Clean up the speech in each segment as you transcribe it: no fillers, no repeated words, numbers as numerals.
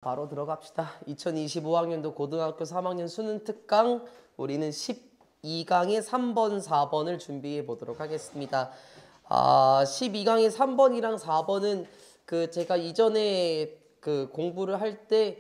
바로 들어갑시다. 2025학년도 고등학교 3학년 수능 특강 우리는 12강의 3번, 4번을 준비해 보도록 하겠습니다. 12강의 3번이랑 4번은 제가 이전에 공부를 할 때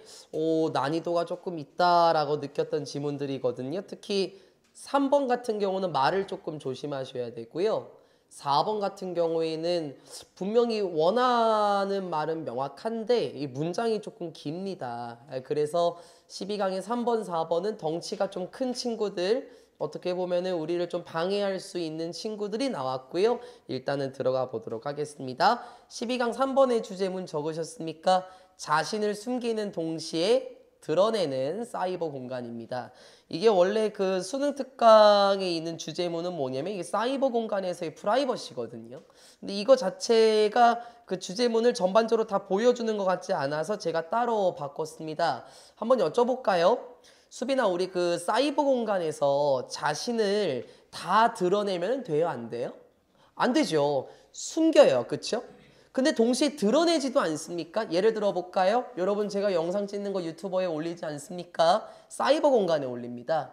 난이도가 조금 있다라고 느꼈던 지문들이거든요. 특히 3번 같은 경우는 말을 조금 조심하셔야 되고요. 4번 같은 경우에는 분명히 원하는 말은 명확한데 이 문장이 조금 깁니다. 그래서 12강의 3번, 4번은 덩치가 좀 큰 친구들, 어떻게 보면은 우리를 좀 방해할 수 있는 친구들이 나왔고요. 일단은 들어가 보도록 하겠습니다. 12강 3번의 주제문 적으셨습니까? 자신을 숨기는 동시에 드러내는 사이버 공간입니다. 이게 원래 수능 특강에 있는 주제문은 뭐냐면 이게 사이버 공간에서의 프라이버시거든요. 근데 이거 자체가 주제문을 전반적으로 다 보여주는 것 같지 않아서 제가 따로 바꿨습니다. 한번 여쭤볼까요? 수빈아, 우리 사이버 공간에서 자신을 다 드러내면 돼요, 안 돼요? 안 되죠. 숨겨요. 그쵸? 근데 동시에 드러내지도 않습니까? 예를 들어 볼까요? 여러분, 제가 영상 찍는 거 유튜버에 올리지 않습니까? 사이버 공간에 올립니다.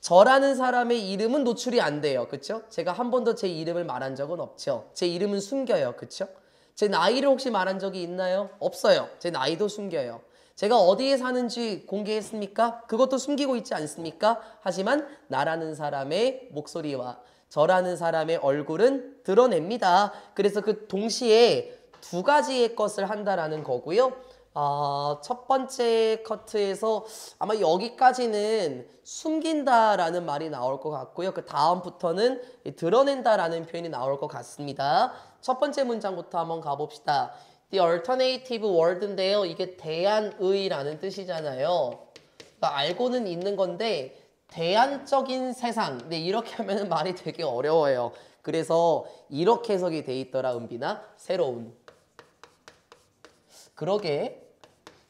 저라는 사람의 이름은 노출이 안 돼요. 그쵸? 제가 한 번도 제 이름을 말한 적은 없죠. 제 이름은 숨겨요. 그쵸? 제 나이를 혹시 말한 적이 있나요? 없어요. 제 나이도 숨겨요. 제가 어디에 사는지 공개했습니까? 그것도 숨기고 있지 않습니까? 하지만 나라는 사람의 목소리와 저라는 사람의 얼굴은 드러냅니다. 그래서 동시에 두 가지의 것을 한다라는 거고요. 첫 번째 커트에서 아마 여기까지는 숨긴다라는 말이 나올 것 같고요. 그 다음부터는 드러낸다라는 표현이 나올 것 같습니다. 첫 번째 문장부터 한번 가봅시다. The alternative world인데요. 이게 대안의라는 뜻이잖아요. 그러니까 알고는 있는 건데 대안적인 세상. 네, 이렇게 하면 말이 되게 어려워요. 그래서 이렇게 해석이 돼 있더라, 은빈아. 새로운. 그러게.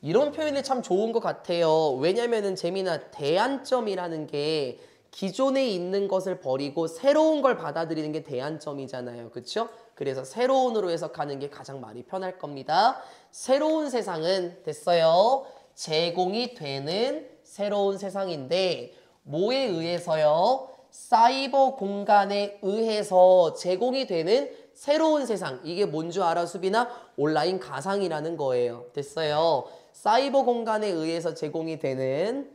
이런 표현이 참 좋은 것 같아요. 왜냐면은 재민아, 대안점이라는 게 기존에 있는 것을 버리고 새로운 걸 받아들이는 게 대안점이잖아요. 그렇죠? 그래서 새로운으로 해석하는 게 가장 말이 편할 겁니다. 새로운 세상은 됐어요. 제공이 되는 새로운 세상인데 뭐에 의해서요? 사이버 공간에 의해서 제공이 되는 새로운 세상. 이게 뭔 줄 알아, 수빈아? 온라인 가상이라는 거예요. 됐어요. 사이버 공간에 의해서 제공이 되는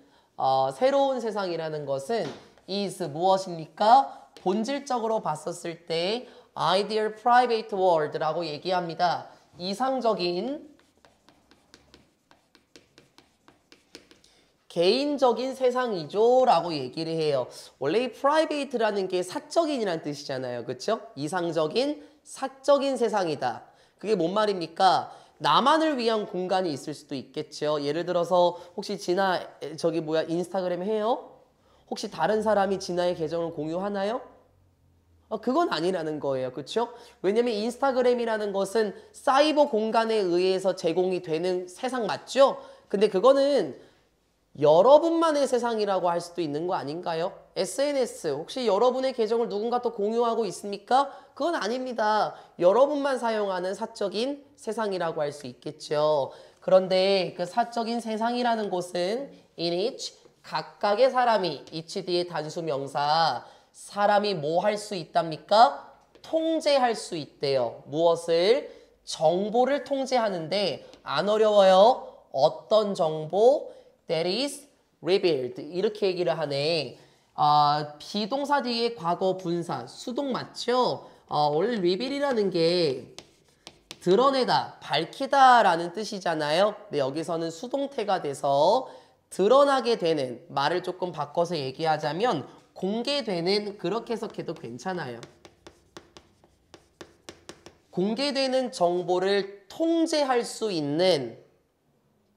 새로운 세상이라는 것은 is 무엇입니까? 본질적으로 봤었을 때 ideal private world라고 얘기합니다. 이상적인 개인적인 세상이죠 라고 얘기를 해요. 원래 이 private라는 게 사적인이라는 뜻이잖아요. 그렇죠? 이상적인 사적인 세상이다. 그게 뭔 말입니까? 나만을 위한 공간이 있을 수도 있겠죠. 예를 들어서 혹시 진아 인스타그램 해요? 혹시 다른 사람이 진아의 계정을 공유하나요? 그건 아니라는 거예요. 그렇죠? 왜냐면 인스타그램이라는 것은 사이버 공간에 의해서 제공이 되는 세상 맞죠? 근데 그거는 여러분만의 세상이라고 할 수도 있는 거 아닌가요? SNS, 혹시 여러분의 계정을 누군가 또 공유하고 있습니까? 그건 아닙니다. 여러분만 사용하는 사적인 세상이라고 할 수 있겠죠. 그런데 그 사적인 세상이라는 곳은 in each, 각각의 사람이, each 뒤에 단수 명사, 사람이 뭐 할 수 있답니까? 통제할 수 있대요. 무엇을? 정보를 통제하는데 안 어려워요. 어떤 정보? That is revealed. 이렇게 얘기를 하네. 비동사 뒤에 과거 분사, 수동 맞죠? 원래 reveal이라는 게 드러내다, 밝히다 라는 뜻이잖아요. 근데 여기서는 수동태가 돼서 드러나게 되는, 말을 조금 바꿔서 얘기하자면 공개되는, 그렇게 해석해도 괜찮아요. 공개되는 정보를 통제할 수 있는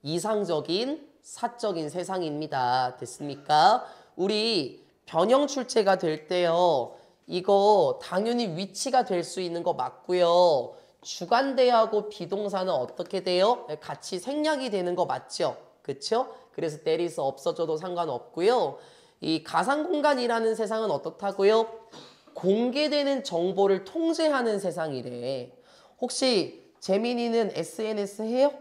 이상적인 사적인 세상입니다. 됐습니까? 우리 변형 출제가 될 때요. 이거 당연히 위치가 될 수 있는 거 맞고요. 주관대하고 비동사는 어떻게 돼요? 같이 생략이 되는 거 맞죠? 그쵸? 그래서 that is 없어져도 상관없고요. 이 가상공간이라는 세상은 어떻다고요? 공개되는 정보를 통제하는 세상이래. 혹시 재민이는 SNS 해요?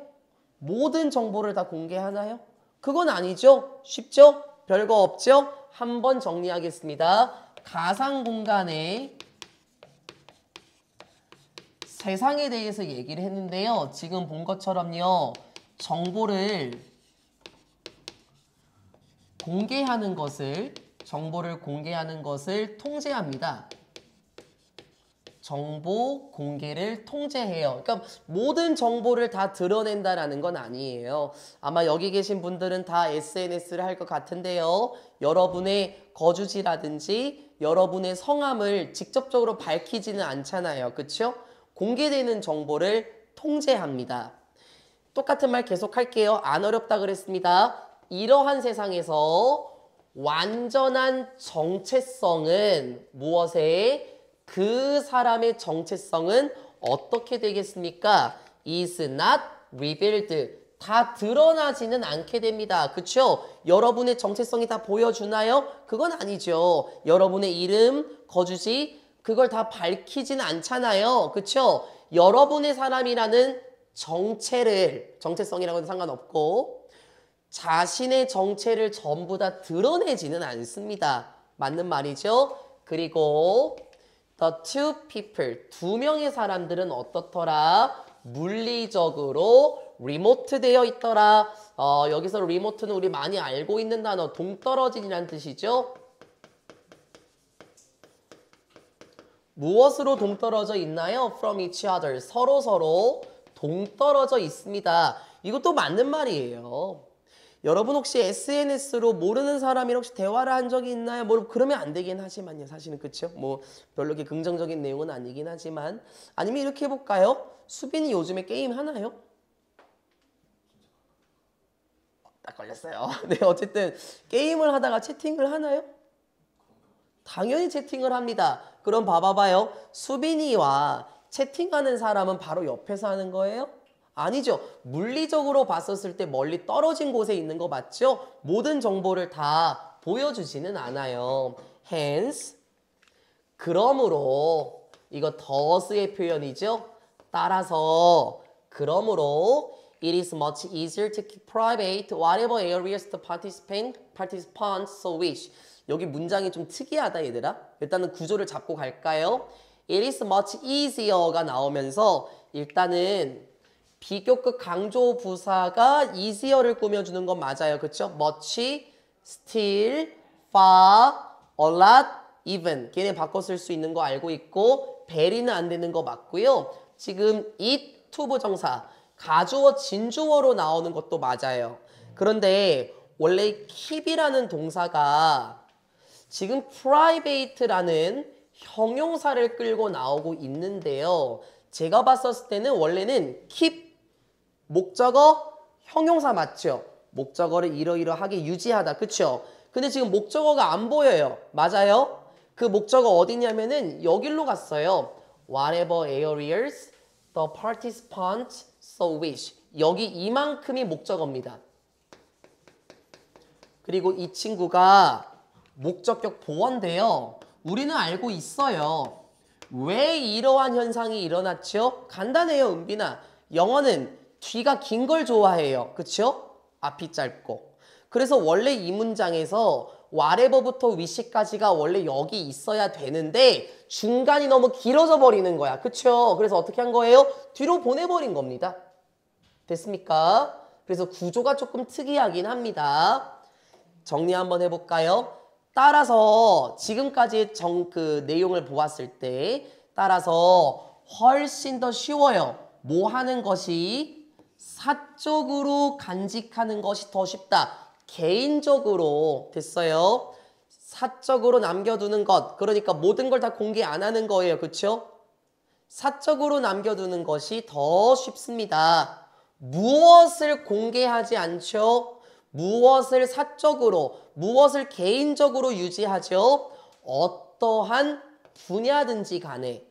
모든 정보를 다 공개하나요? 그건 아니죠. 쉽죠? 별거 없죠? 한번 정리하겠습니다. 가상 공간에 세상에 대해서 얘기를 했는데요. 지금 본 것처럼요. 정보를 공개하는 것을 통제합니다. 정보 공개를 통제해요. 그러니까 모든 정보를 다 드러낸다라는 건 아니에요. 아마 여기 계신 분들은 다 SNS를 할 것 같은데요. 여러분의 거주지라든지 여러분의 성함을 직접적으로 밝히지는 않잖아요. 그렇죠? 공개되는 정보를 통제합니다. 똑같은 말 계속할게요. 안 어렵다 그랬습니다. 이러한 세상에서 완전한 정체성은 무엇에? 그 사람의 정체성은 어떻게 되겠습니까? is not revealed. 다 드러나지는 않게 됩니다. 그쵸? 여러분의 정체성이 다 보여주나요? 그건 아니죠. 여러분의 이름, 거주지, 그걸 다 밝히지는 않잖아요. 그쵸? 여러분의 사람이라는 정체성이라고는 상관없고 자신의 정체를 전부 다 드러내지는 않습니다. 맞는 말이죠? 그리고 the two people, 두 명의 사람들은 어떻더라? 물리적으로 remote 되어 있더라. 여기서 remote는 우리 많이 알고 있는 단어 동떨어진이라는 뜻이죠. 무엇으로 동떨어져 있나요? From each other. 서로 동떨어져 있습니다. 이것도 맞는 말이에요. 여러분 혹시 SNS로 모르는 사람이랑 혹시 대화를 한 적이 있나요? 뭐 그러면 안 되긴 하지만요. 사실은 그쵸? 뭐 별로 이렇게 긍정적인 내용은 아니긴 하지만 아니면 이렇게 해볼까요? 수빈이 요즘에 게임 하나요? 딱 걸렸어요. 네, 어쨌든 게임을 하다가 채팅을 하나요? 당연히 채팅을 합니다. 그럼 봐봐요. 수빈이와 채팅하는 사람은 바로 옆에서 하는 거예요? 아니죠. 물리적으로 봤었을 때 멀리 떨어진 곳에 있는 거 맞죠? 모든 정보를 다 보여주지는 않아요. Hence, 그러므로 이거 does의 표현이죠. 따라서 그러므로 it is much easier to keep private whatever areas the participants so wish. 여기 문장이 좀 특이하다 얘들아. 일단은 구조를 잡고 갈까요? It is much easier가 나오면서 일단은 비교급 강조 부사가 easier를 꾸며주는 건 맞아요. 그쵸? much, still, far, a lot, even. 걔네 바꿔 쓸 수 있는 거 알고 있고 very는 안 되는 거 맞고요. 지금 it, to 부정사, 가주어, 진주어로 나오는 것도 맞아요. 그런데 원래 keep이라는 동사가 지금 private라는 형용사를 끌고 나오고 있는데요. 제가 봤었을 때는 원래는 keep 목적어 형용사 맞죠? 목적어를 이러이러하게 유지하다. 그쵸? 근데 지금 목적어가 안 보여요. 맞아요? 그 목적어 어디냐면은 여기로 갔어요. Whatever areas the participants so wish. 여기 이만큼이 목적어입니다. 그리고 이 친구가 목적격 보어인데요. 우리는 알고 있어요. 왜 이러한 현상이 일어났죠? 간단해요, 은빈아. 영어는 뒤가 긴 걸 좋아해요. 그쵸? 앞이 짧고. 그래서 원래 이 문장에서 whatever부터 wish까지가 원래 여기 있어야 되는데 중간이 너무 길어져 버리는 거야. 그쵸? 그래서 어떻게 한 거예요? 뒤로 보내버린 겁니다. 됐습니까? 그래서 구조가 조금 특이하긴 합니다. 정리 한번 해볼까요? 따라서 지금까지의 그 내용을 보았을 때 따라서 훨씬 더 쉬워요. 뭐 하는 것이 사적으로 간직하는 것이 더 쉽다. 개인적으로 됐어요. 사적으로 남겨두는 것. 그러니까 모든 걸 다 공개 안 하는 거예요. 그렇죠? 사적으로 남겨두는 것이 더 쉽습니다. 무엇을 공개하지 않죠? 무엇을 사적으로, 무엇을 개인적으로 유지하죠? 어떠한 분야든지 간에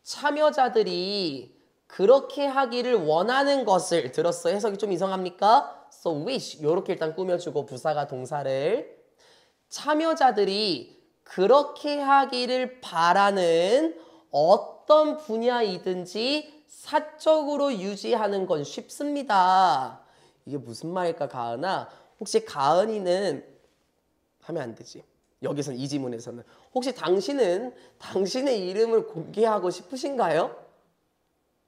참여자들이 그렇게 하기를 원하는 것을 들었어요. 해석이 좀 이상합니까? So wish 이렇게 일단 꾸며주고 부사가 동사를 참여자들이 그렇게 하기를 바라는 어떤 분야이든지 사적으로 유지하는 건 쉽습니다. 이게 무슨 말일까, 가은아? 혹시 가은이는 하면 안 되지. 여기선 이 지문에서는. 혹시 당신은 당신의 이름을 공개하고 싶으신가요?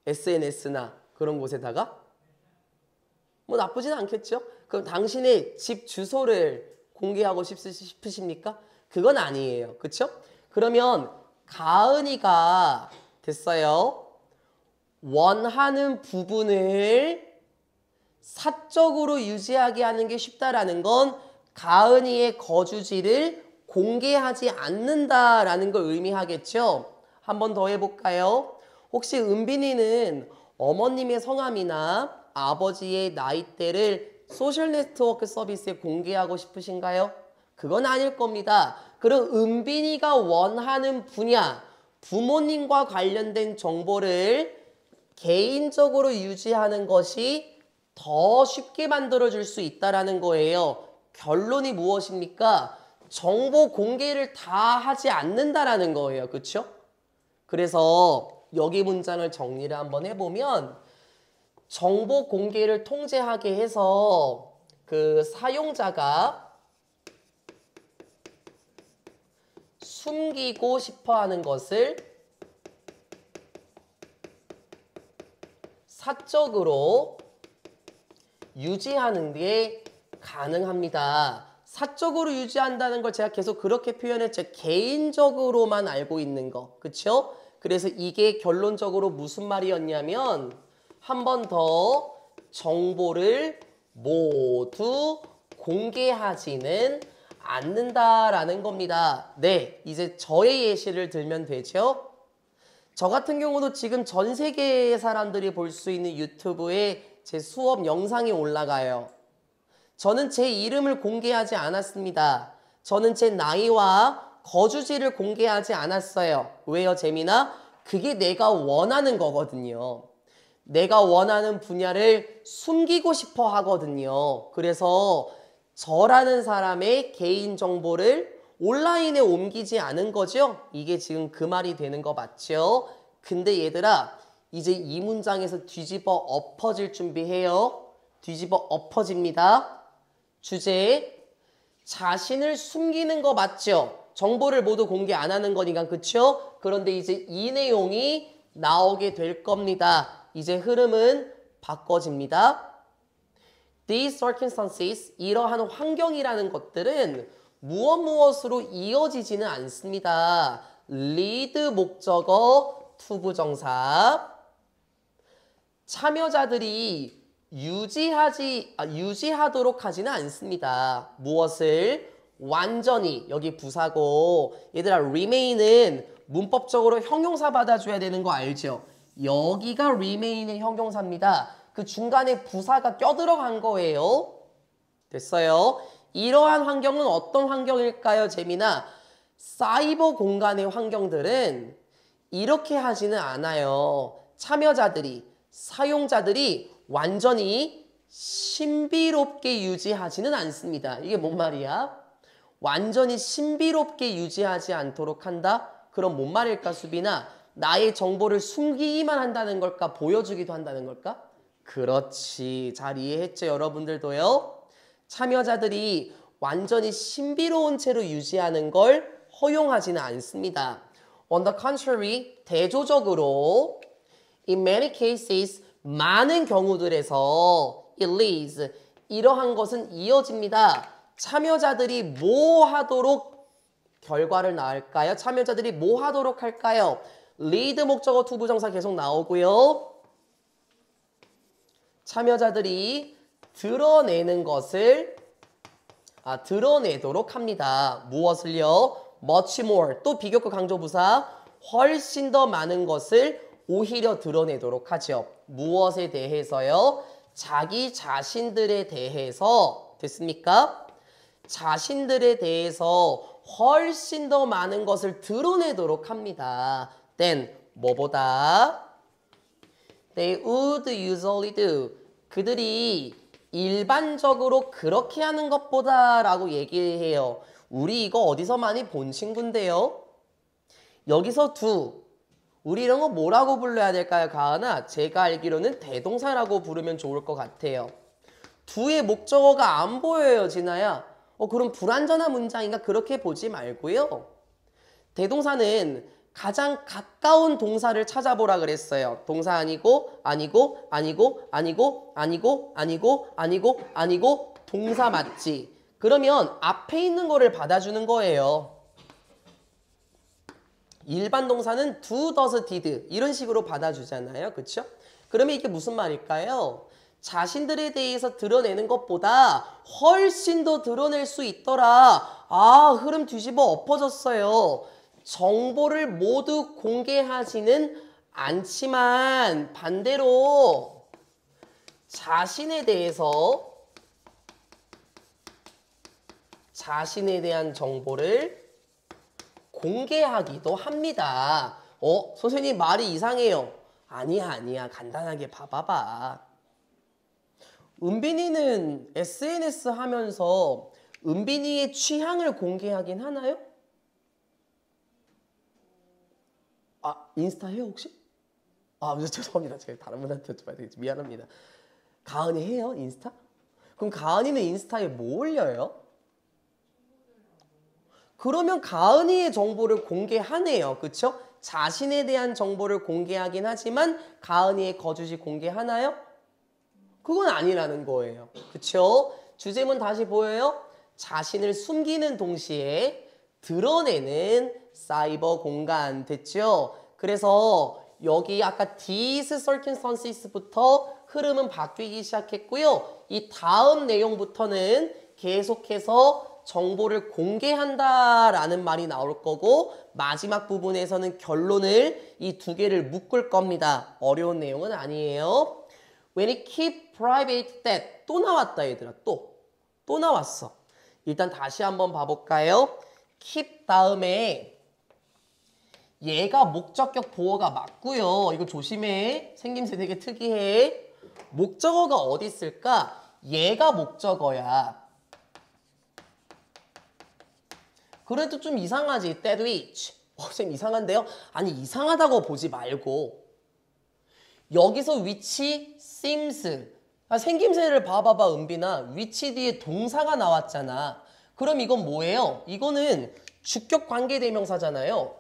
SNS나 그런 곳에다가? 뭐 나쁘진 않겠죠? 그럼 당신의 집 주소를 공개하고 싶으십니까? 그건 아니에요. 그쵸? 그러면 가은이가 됐어요. 원하는 부분을 사적으로 유지하게 하는 게 쉽다라는 건 가은이의 거주지를 공개하지 않는다라는 걸 의미하겠죠? 한 번 더 해볼까요? 혹시 은빈이는 어머님의 성함이나 아버지의 나이대를 소셜 네트워크 서비스에 공개하고 싶으신가요? 그건 아닐 겁니다. 그럼 은빈이가 원하는 분야, 부모님과 관련된 정보를 개인적으로 유지하는 것이 더 쉽게 만들어줄 수 있다는 거예요. 결론이 무엇입니까? 정보 공개를 다 하지 않는다라는 거예요. 그렇죠? 그래서 여기 문장을 정리를 한번 해보면 정보 공개를 통제하게 해서 그 사용자가 숨기고 싶어 하는 것을 사적으로 유지하는 게 가능합니다. 사적으로 유지한다는 걸 제가 계속 그렇게 표현했죠. 개인적으로만 알고 있는 거. 그쵸? 그래서 이게 결론적으로 무슨 말이었냐면 한 번 더 정보를 모두 공개하지는 않는다라는 겁니다. 네, 이제 저의 예시를 들면 되죠? 저 같은 경우도 지금 전 세계의 사람들이 볼 수 있는 유튜브에 제 수업 영상이 올라가요. 저는 제 이름을 공개하지 않았습니다. 저는 제 나이와 거주지를 공개하지 않았어요. 왜요, 재민아? 그게 내가 원하는 거거든요. 내가 원하는 분야를 숨기고 싶어 하거든요. 그래서 저라는 사람의 개인정보를 온라인에 옮기지 않은 거죠? 이게 지금 그 말이 되는 거 맞죠? 근데 얘들아, 이제 이 문장에서 뒤집어 엎어질 준비해요. 뒤집어 엎어집니다. 주제, 자신을 숨기는 거 맞죠? 정보를 모두 공개 안 하는 거니까, 그쵸? 그런데 이제 이 내용이 나오게 될 겁니다. 이제 흐름은 바꿔집니다. These circumstances, 이러한 환경이라는 것들은 무엇으로 이어지지는 않습니다. lead 목적어 투부정사. 참여자들이 유지하도록 하지는 않습니다. 무엇을? 완전히, 여기 부사고, 얘들아 remain은 문법적으로 형용사 받아줘야 되는 거 알죠? 여기가 remain의 형용사입니다. 그 중간에 부사가 껴들어간 거예요. 됐어요? 이러한 환경은 어떤 환경일까요, 재민아? 사이버 공간의 환경들은 이렇게 하지는 않아요. 참여자들이, 사용자들이 완전히 신비롭게 유지하지는 않습니다. 이게 뭔 말이야? 완전히 신비롭게 유지하지 않도록 한다? 그럼 뭔 말일까, 수빈아? 나의 정보를 숨기기만 한다는 걸까? 보여주기도 한다는 걸까? 그렇지. 잘 이해했죠, 여러분들도요? 참여자들이 완전히 신비로운 채로 유지하는 걸 허용하지는 않습니다. On the contrary, 대조적으로 in many cases, 많은 경우들에서 it leads, 이러한 것은 이어집니다. 참여자들이 뭐 하도록 결과를 낳을까요? 참여자들이 뭐 하도록 할까요? lead 목적어 투부정사 계속 나오고요. 참여자들이 드러내는 것을 드러내도록 합니다. 무엇을요? much more, 또 비교급 강조부사, 훨씬 더 많은 것을 오히려 드러내도록 하죠. 무엇에 대해서요? 자기 자신들에 대해서. 됐습니까? 자신들에 대해서 훨씬 더 많은 것을 드러내도록 합니다. then, 뭐보다? They would usually do. 그들이 일반적으로 그렇게 하는 것보다 라고 얘기해요. 우리 이거 어디서 많이 본 친구인데요? 여기서 do, 우리 이런 거 뭐라고 불러야 될까요, 가은아? 제가 알기로는 대동사라고 부르면 좋을 것 같아요. 두의 목적어가 안 보여요, 진아야. 그럼 불완전한 문장인가? 그렇게 보지 말고요. 대동사는 가장 가까운 동사를 찾아보라 그랬어요. 동사 아니고, 아니고, 아니고, 아니고, 아니고, 아니고, 아니고, 아니고, 동사 맞지? 그러면 앞에 있는 거를 받아주는 거예요. 일반 동사는 do, does, did 이런 식으로 받아주잖아요. 그렇죠? 그러면 이게 무슨 말일까요? 자신들에 대해서 드러내는 것보다 훨씬 더 드러낼 수 있더라. 아, 흐름 뒤집어 엎어졌어요. 정보를 모두 공개하지는 않지만 반대로 자신에 대한 정보를 공개하기도 합니다. 선생님 말이 이상해요. 아니야. 간단하게 봐봐봐. 은빈이는 SNS 하면서 은빈이의 취향을 공개하긴 하나요? 인스타 해요 혹시? 죄송합니다. 제가 다른 분한테 여쭤봐야 되겠지. 미안합니다. 가은이 해요 인스타? 그럼 가은이는 인스타에 뭐 올려요? 그러면 가은이의 정보를 공개하네요. 그쵸? 자신에 대한 정보를 공개하긴 하지만 가은이의 거주지 공개하나요? 그건 아니라는 거예요. 그쵸? 주제문 다시 보여요? 자신을 숨기는 동시에 드러내는 사이버 공간 됐죠? 그래서 여기 아까 these circumstances부터 흐름은 바뀌기 시작했고요. 이 다음 내용부터는 계속해서 정보를 공개한다라는 말이 나올 거고 마지막 부분에서는 결론을 이 두 개를 묶을 겁니다. 어려운 내용은 아니에요. When it keep private that 또 나왔다 얘들아. 또 나왔어. 일단 다시 한번 봐볼까요? keep 다음에 얘가 목적격 보어가 맞고요. 이거 조심해. 생김새 되게 특이해. 목적어가 어디 있을까? 얘가 목적어야. 그래도 좀 이상하지. that which. 쌤 이상한데요? 아니 이상하다고 보지 말고 여기서 which seems 생김새를 봐봐봐 은빈아. which 뒤에 동사가 나왔잖아. 그럼 이건 뭐예요? 이거는 주격 관계대명사잖아요.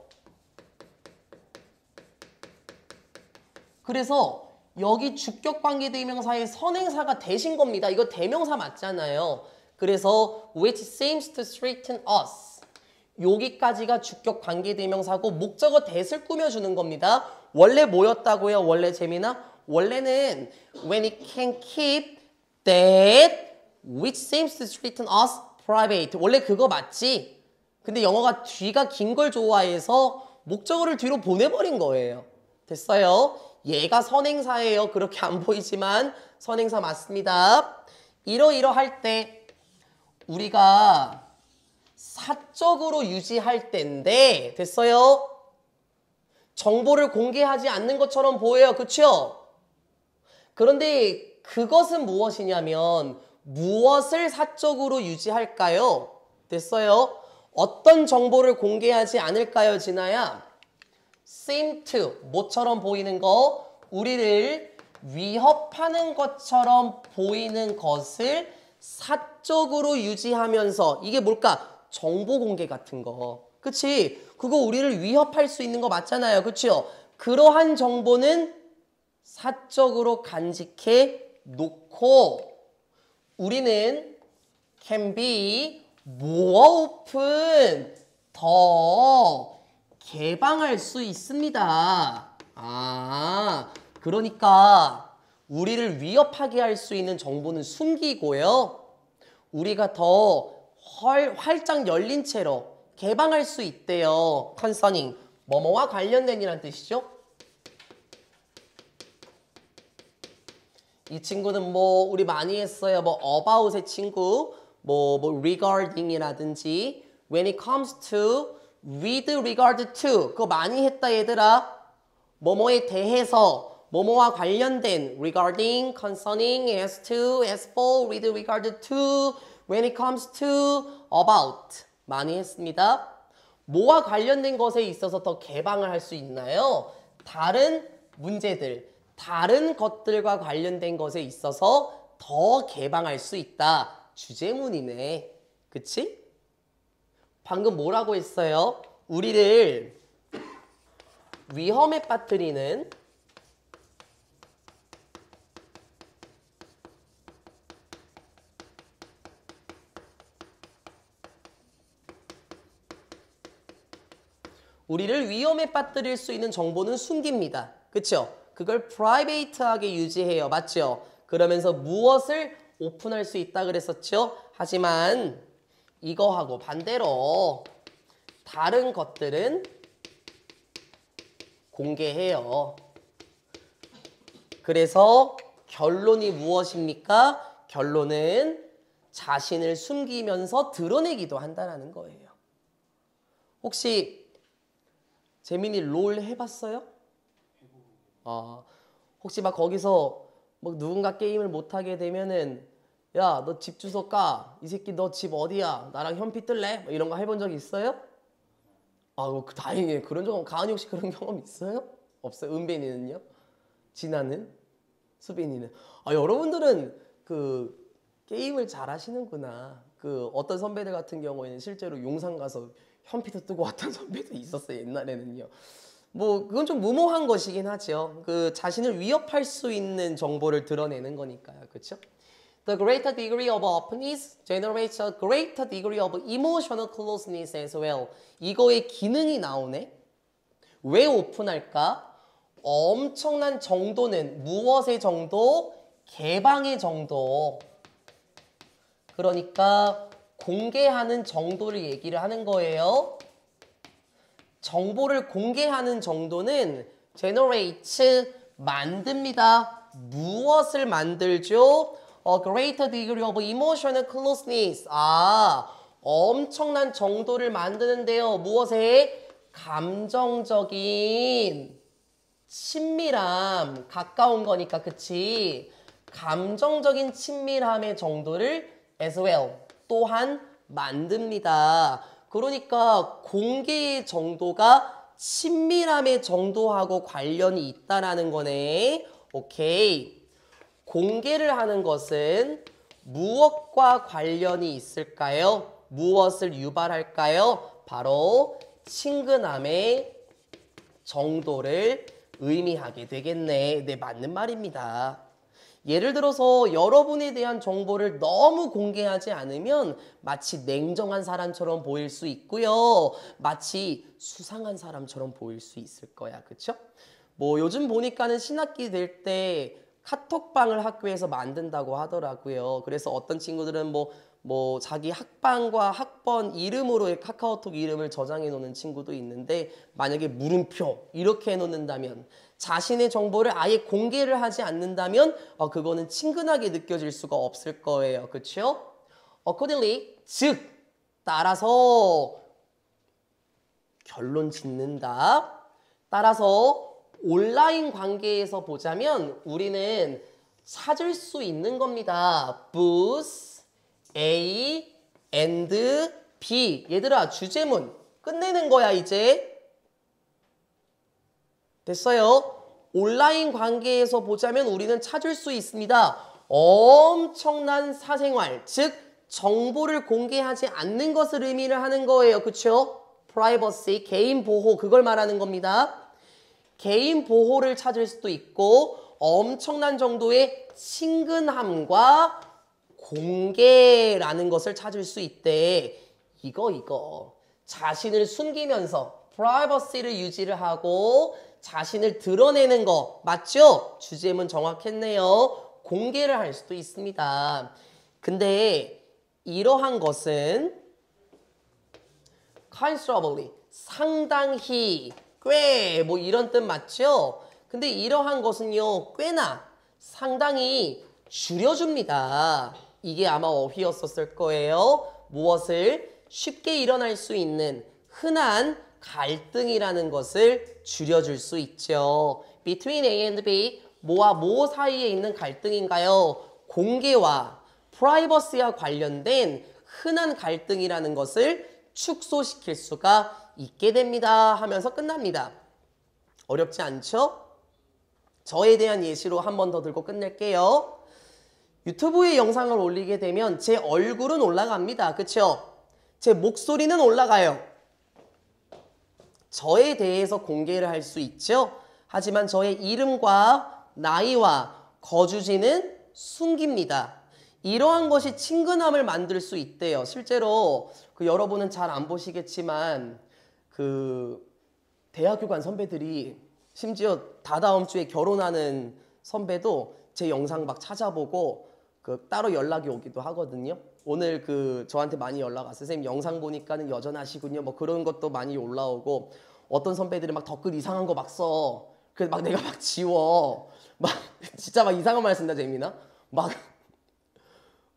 그래서 여기 주격 관계대명사의 선행사가 되신 겁니다. 이거 대명사 맞잖아요. 그래서 which seems to straighten us. 여기까지가 주격 관계대명사고 목적어 that을 꾸며주는 겁니다. 원래 뭐였다고요? 원래 재민아? 원래는 when it can keep that which seems to straighten us private. 원래 그거 맞지? 근데 영어가 뒤가 긴 걸 좋아해서 목적어를 뒤로 보내버린 거예요. 됐어요? 얘가 선행사예요. 그렇게 안 보이지만 선행사 맞습니다. 이러이러할 때 우리가 사적으로 유지할 때인데 됐어요? 정보를 공개하지 않는 것처럼 보여요. 그쵸? 그런데 그것은 무엇이냐면 무엇을 사적으로 유지할까요? 됐어요? 어떤 정보를 공개하지 않을까요, 진아야? seem to, 뭐처럼 보이는 거? 우리를 위협하는 것처럼 보이는 것을 사적으로 유지하면서 이게 뭘까? 정보 공개 같은 거. 그치? 그거 우리를 위협할 수 있는 거 맞잖아요. 그치요? 그러한 정보는 사적으로 간직해 놓고 우리는 can be more open, 더 개방할 수 있습니다. 그러니까 우리를 위협하게 할 수 있는 정보는 숨기고요. 우리가 더 활짝 열린 채로 개방할 수 있대요. concerning, 뭐뭐와 관련된이란 뜻이죠. 이 친구는 뭐 우리 많이 했어요. 뭐 about의 친구, 뭐 regarding이라든지 when it comes to, with regard to 그거 많이 했다 얘들아. 뭐뭐에 대해서, 뭐뭐와 관련된 regarding, concerning, as to, as for, with regard to, when it comes to, about 많이 했습니다. 뭐와 관련된 것에 있어서 더 개방을 할 수 있나요? 다른 문제들, 다른 것들과 관련된 것에 있어서 더 개방할 수 있다. 주제문이네. 그치? 방금 뭐라고 했어요? 우리를 위험에 빠뜨리는 우리를 위험에 빠뜨릴 수 있는 정보는 숨깁니다. 그쵸? 그걸 프라이베이트하게 유지해요. 맞죠? 그러면서 무엇을 오픈할 수 있다 그랬었죠? 하지만 이거하고 반대로 다른 것들은 공개해요. 그래서 결론이 무엇입니까? 결론은 자신을 숨기면서 드러내기도 한다는 거예요. 혹시 재민이 롤 해봤어요? 혹시 막 거기서 뭐 누군가 게임을 못하게 되면은 야, 너 집 주소 까. 이 새끼 너 집 어디야? 나랑 현피 뜰래? 뭐 이런 거 해본 적 있어요? 다행이에요. 그런 적, 가은이 혹시 그런 경험 있어요? 없어요? 은빈이는요? 진아는? 수빈이는? 여러분들은 그 게임을 잘 하시는구나. 그 어떤 선배들 같은 경우에는 실제로 용산 가서 현피도 뜨고 왔던 선배도 있었어요. 옛날에는요. 뭐 그건 좀 무모한 것이긴 하죠. 그 자신을 위협할 수 있는 정보를 드러내는 거니까요. 그렇죠? The greater degree of openness generates a greater degree of emotional closeness as well. 이거의 기능이 나오네. 왜 오픈할까? 엄청난 정도는 무엇의 정도? 개방의 정도. 그러니까 공개하는 정도를 얘기를 하는 거예요. 정보를 공개하는 정도는 generates 만듭니다. 무엇을 만들죠? A greater degree of emotional closeness. 엄청난 정도를 만드는데요. 무엇에? 감정적인 친밀함. 가까운 거니까 그치? 감정적인 친밀함의 정도를 as well. 또한 만듭니다. 그러니까 공개의 정도가 친밀함의 정도하고 관련이 있다라는 거네. 오케이. 공개를 하는 것은 무엇과 관련이 있을까요? 무엇을 유발할까요? 바로 친근함의 정도를 의미하게 되겠네. 네, 맞는 말입니다. 예를 들어서 여러분에 대한 정보를 너무 공개하지 않으면 마치 냉정한 사람처럼 보일 수 있고요. 마치 수상한 사람처럼 보일 수 있을 거야. 그쵸? 뭐 요즘 보니까는 신학기 될 때 카톡방을 학교에서 만든다고 하더라고요. 그래서 어떤 친구들은 뭐 자기 학번과 학번 이름으로 카카오톡 이름을 저장해 놓는 친구도 있는데 만약에 물음표 이렇게 해 놓는다면 자신의 정보를 아예 공개를 하지 않는다면 그거는 친근하게 느껴질 수가 없을 거예요. 그렇죠? Accordingly, 즉 따라서 결론 짓는다. 따라서 온라인 관계에서 보자면 우리는 찾을 수 있는 겁니다. both A and B. 얘들아 주제문 끝내는 거야 이제. 됐어요? 온라인 관계에서 보자면 우리는 찾을 수 있습니다. 엄청난 사생활, 즉 정보를 공개하지 않는 것을 의미를 하는 거예요. 그렇죠? privacy, 개인 보호, 그걸 말하는 겁니다. 개인 보호를 찾을 수도 있고 엄청난 정도의 친근함과 공개라는 것을 찾을 수 있대. 이거. 자신을 숨기면서 privacy를 유지를 하고 자신을 드러내는 거 맞죠? 주제문 정확했네요. 공개를 할 수도 있습니다. 근데 이러한 것은 considerably 상당히 꽤 뭐 이런 뜻 맞죠? 근데 이러한 것은요 꽤나 상당히 줄여줍니다. 이게 아마 어휘였었을 거예요. 무엇을? 쉽게 일어날 수 있는 흔한 갈등이라는 것을 줄여줄 수 있죠. Between A and B, 뭐와 뭐 사이에 있는 갈등인가요? 공개와 프라이버시와 관련된 흔한 갈등이라는 것을 축소시킬 수가 있게 됩니다. 하면서 끝납니다. 어렵지 않죠? 저에 대한 예시로 한 번 더 들고 끝낼게요. 유튜브에 영상을 올리게 되면 제 얼굴은 올라갑니다. 그쵸? 제 목소리는 올라가요. 저에 대해서 공개를 할 수 있죠? 하지만 저의 이름과 나이와 거주지는 숨깁니다. 이러한 것이 친근함을 만들 수 있대요. 실제로 여러분은 잘 안 보시겠지만 대학교 간 선배들이 심지어 다다음 주에 결혼하는 선배도 제 영상 막 찾아보고 따로 연락이 오기도 하거든요. 오늘 저한테 많이 연락 왔어요. 선생님 영상 보니까는 여전하시군요. 뭐 그런 것도 많이 올라오고 어떤 선배들이 막 댓글 이상한 거 막 써. 그래서 막 내가 막 지워. 막 진짜 막 이상한 말 쓴다 재민아. 막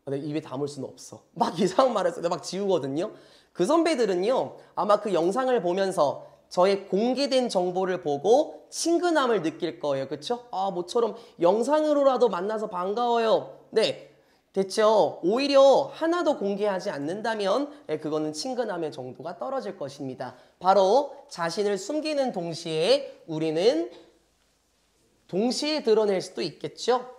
내 입에 담을 수는 없어. 막 이상한 말을 써. 내가 막 지우거든요. 그 선배들은요. 아마 그 영상을 보면서 저의 공개된 정보를 보고 친근함을 느낄 거예요. 그쵸? 아, 모처럼 영상으로라도 만나서 반가워요. 네, 됐죠? 오히려 하나도 공개하지 않는다면 그거는 친근함의 정도가 떨어질 것입니다. 바로 자신을 숨기는 동시에 우리는 동시에 드러낼 수도 있겠죠?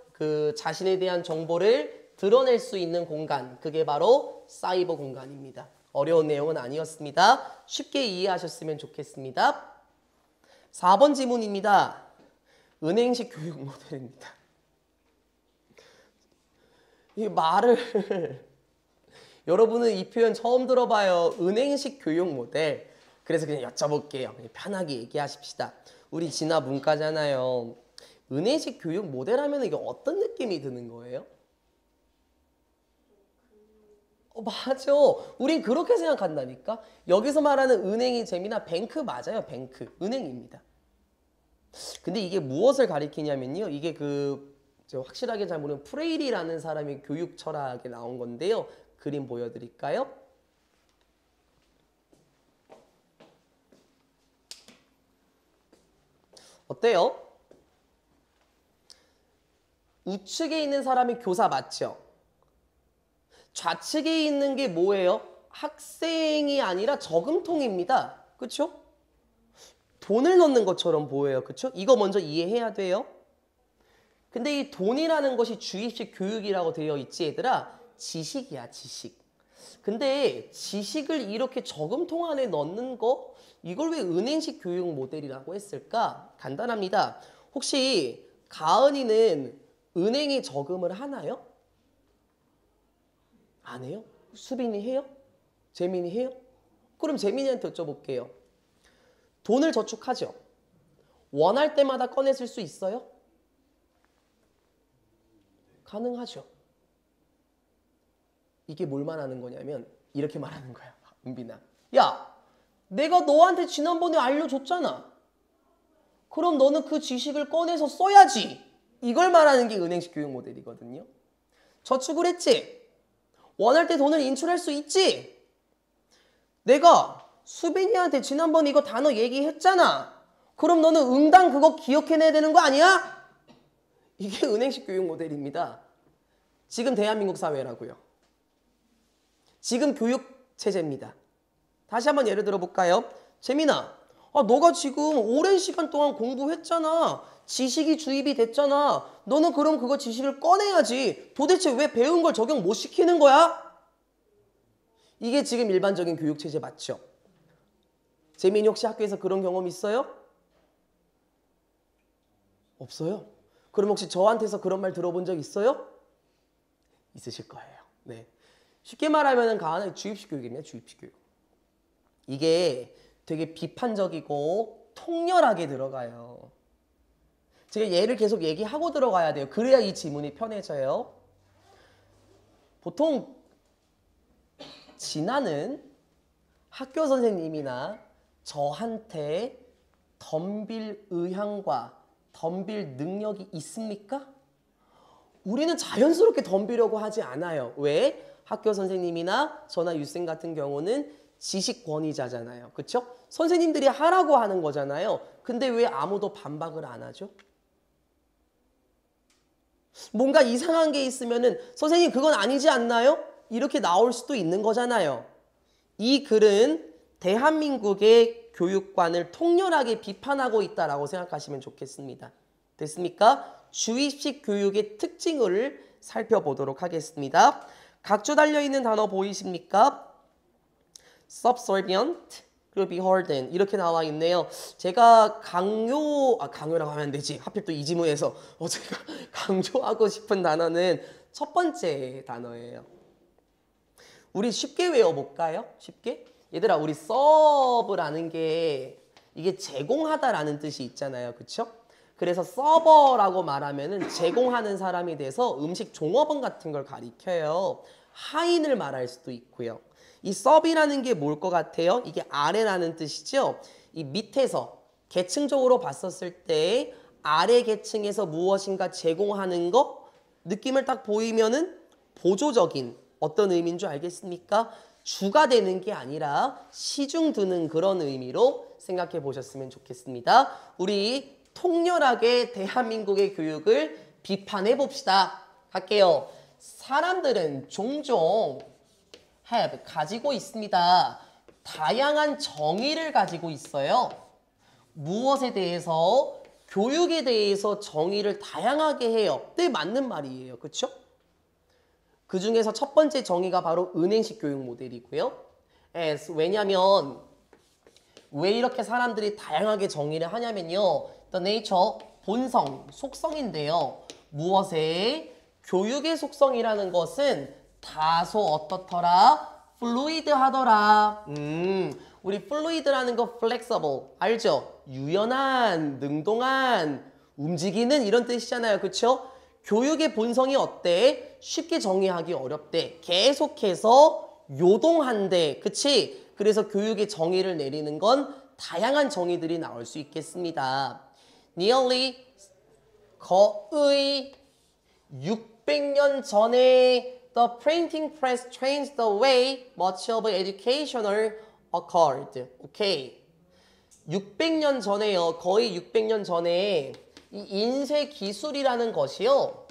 자신에 대한 정보를 드러낼 수 있는 공간, 그게 바로 사이버 공간입니다. 어려운 내용은 아니었습니다. 쉽게 이해하셨으면 좋겠습니다. 4번 지문입니다. 은행식 교육 모델입니다. 이 말을 여러분은 이 표현 처음 들어봐요. 은행식 교육 모델. 그래서 그냥 여쭤볼게요. 편하게 얘기하십시다. 우리 진화 문과잖아요. 은행식 교육 모델 하면 이게 어떤 느낌이 드는 거예요? 맞아. 우린 그렇게 생각한다니까. 여기서 말하는 은행이 재미나 뱅크 맞아요. 뱅크. 은행입니다. 근데 이게 무엇을 가리키냐면요. 이게 확실하게 잘 모르는 프레일이라는 사람의 교육 철학에 나온 건데요. 그림 보여드릴까요? 어때요? 우측에 있는 사람이 교사 맞죠? 좌측에 있는 게 뭐예요? 학생이 아니라 저금통입니다. 그렇죠? 돈을 넣는 것처럼 보여요. 그렇죠? 이거 먼저 이해해야 돼요. 근데 이 돈이라는 것이 주입식 교육이라고 되어 있지 얘들아? 지식이야, 지식. 근데 지식을 이렇게 저금통 안에 넣는 거? 이걸 왜 은행식 교육 모델이라고 했을까? 간단합니다. 혹시 가은이는 은행에 저금을 하나요? 안 해요? 수빈이 해요? 재민이 해요? 그럼 재민이한테 여쭤볼게요. 돈을 저축하죠? 원할 때마다 꺼내 쓸 수 있어요? 가능하죠. 이게 뭘 말하는 거냐면 이렇게 말하는 거야. 은빈아. 야, 내가 너한테 지난번에 알려줬잖아. 그럼 너는 그 지식을 꺼내서 써야지. 이걸 말하는 게 은행식 교육 모델이거든요. 저축을 했지? 원할 때 돈을 인출할 수 있지? 내가 수빈이한테 지난번에 이거 단어 얘기했잖아. 그럼 너는 응당 그거 기억해내야 되는 거 아니야? 이게 은행식 교육 모델입니다. 지금 대한민국 사회라고요. 지금 교육 체제입니다. 다시 한번 예를 들어볼까요? 재민아, 너가 지금 오랜 시간 동안 공부했잖아. 지식이 주입이 됐잖아. 너는 그럼 그거 지식을 꺼내야지. 도대체 왜 배운 걸 적용 못 시키는 거야? 이게 지금 일반적인 교육 체제 맞죠? 재민이 혹시 학교에서 그런 경험 있어요? 없어요? 그럼 혹시 저한테서 그런 말 들어본 적 있어요? 있으실 거예요. 네. 쉽게 말하면 가은의 주입식 교육입니다. 주입식 교육. 이게 되게 비판적이고 통렬하게 들어가요. 제가 얘를 계속 얘기하고 들어가야 돼요. 그래야 이 지문이 편해져요. 보통 진아는 학교 선생님이나 저한테 덤빌 의향과 덤빌 능력이 있습니까? 우리는 자연스럽게 덤비려고 하지 않아요. 왜? 학교 선생님이나 저나 유쌤 같은 경우는 지식 권위자잖아요. 그렇죠? 선생님들이 하라고 하는 거잖아요. 근데 왜 아무도 반박을 안 하죠? 뭔가 이상한 게 있으면은 선생님 그건 아니지 않나요? 이렇게 나올 수도 있는 거잖아요. 이 글은 대한민국의 교육관을 통렬하게 비판하고 있다라고 생각하시면 좋겠습니다. 됐습니까? 주입식 교육의 특징을 살펴보도록 하겠습니다. 각주 달려있는 단어 보이십니까? subservient, 그리고 beholden 이렇게 나와 있네요. 제가 강요라고 하면 안 되지. 하필 또 이 지문에서 제가 강조하고 싶은 단어는 첫 번째 단어예요. 우리 쉽게 외워볼까요? 쉽게? 얘들아, 우리 서브라는 게 이게 제공하다라는 뜻이 있잖아요. 그쵸? 그래서 서버라고 말하면은 제공하는 사람이 돼서 음식 종업원 같은 걸 가리켜요. 하인을 말할 수도 있고요. 이 서비라는 게 뭘 것 같아요? 이게 아래라는 뜻이죠. 이 밑에서 계층적으로 봤었을 때 아래 계층에서 무엇인가 제공하는 거 느낌을 딱 보이면은 보조적인 어떤 의미인 줄 알겠습니까? 주가 되는 게 아니라 시중 드는 그런 의미로 생각해 보셨으면 좋겠습니다. 우리 통렬하게 대한민국의 교육을 비판해 봅시다. 갈게요. 사람들은 종종 가지고 있습니다. 다양한 정의를 가지고 있어요. 무엇에 대해서? 교육에 대해서 정의를 다양하게 해요. 네, 맞는 말이에요. 그렇죠? 그 중에서 첫 번째 정의가 바로 은행식 교육 모델이고요. 왜냐하면 왜 이렇게 사람들이 다양하게 정의를 하냐면요. The nature, 본성, 속성인데요. 무엇에? 교육의 속성이라는 것은 다소 어떻더라? 플루이드하더라. 우리 플루이드라는 거 flexible 알죠? 유연한, 능동한, 움직이는 이런 뜻이잖아요. 그렇죠? 교육의 본성이 어때? 쉽게 정의하기 어렵대. 계속해서 요동한대. 그치? 그래서 교육의 정의를 내리는 건 다양한 정의들이 나올 수 있겠습니다. Nearly 거의 600년 전에 the printing press changed the way much of educational occurred. 오케이. 600년 전에요. 거의 600년 전에 이 인쇄 기술이라는 것이요.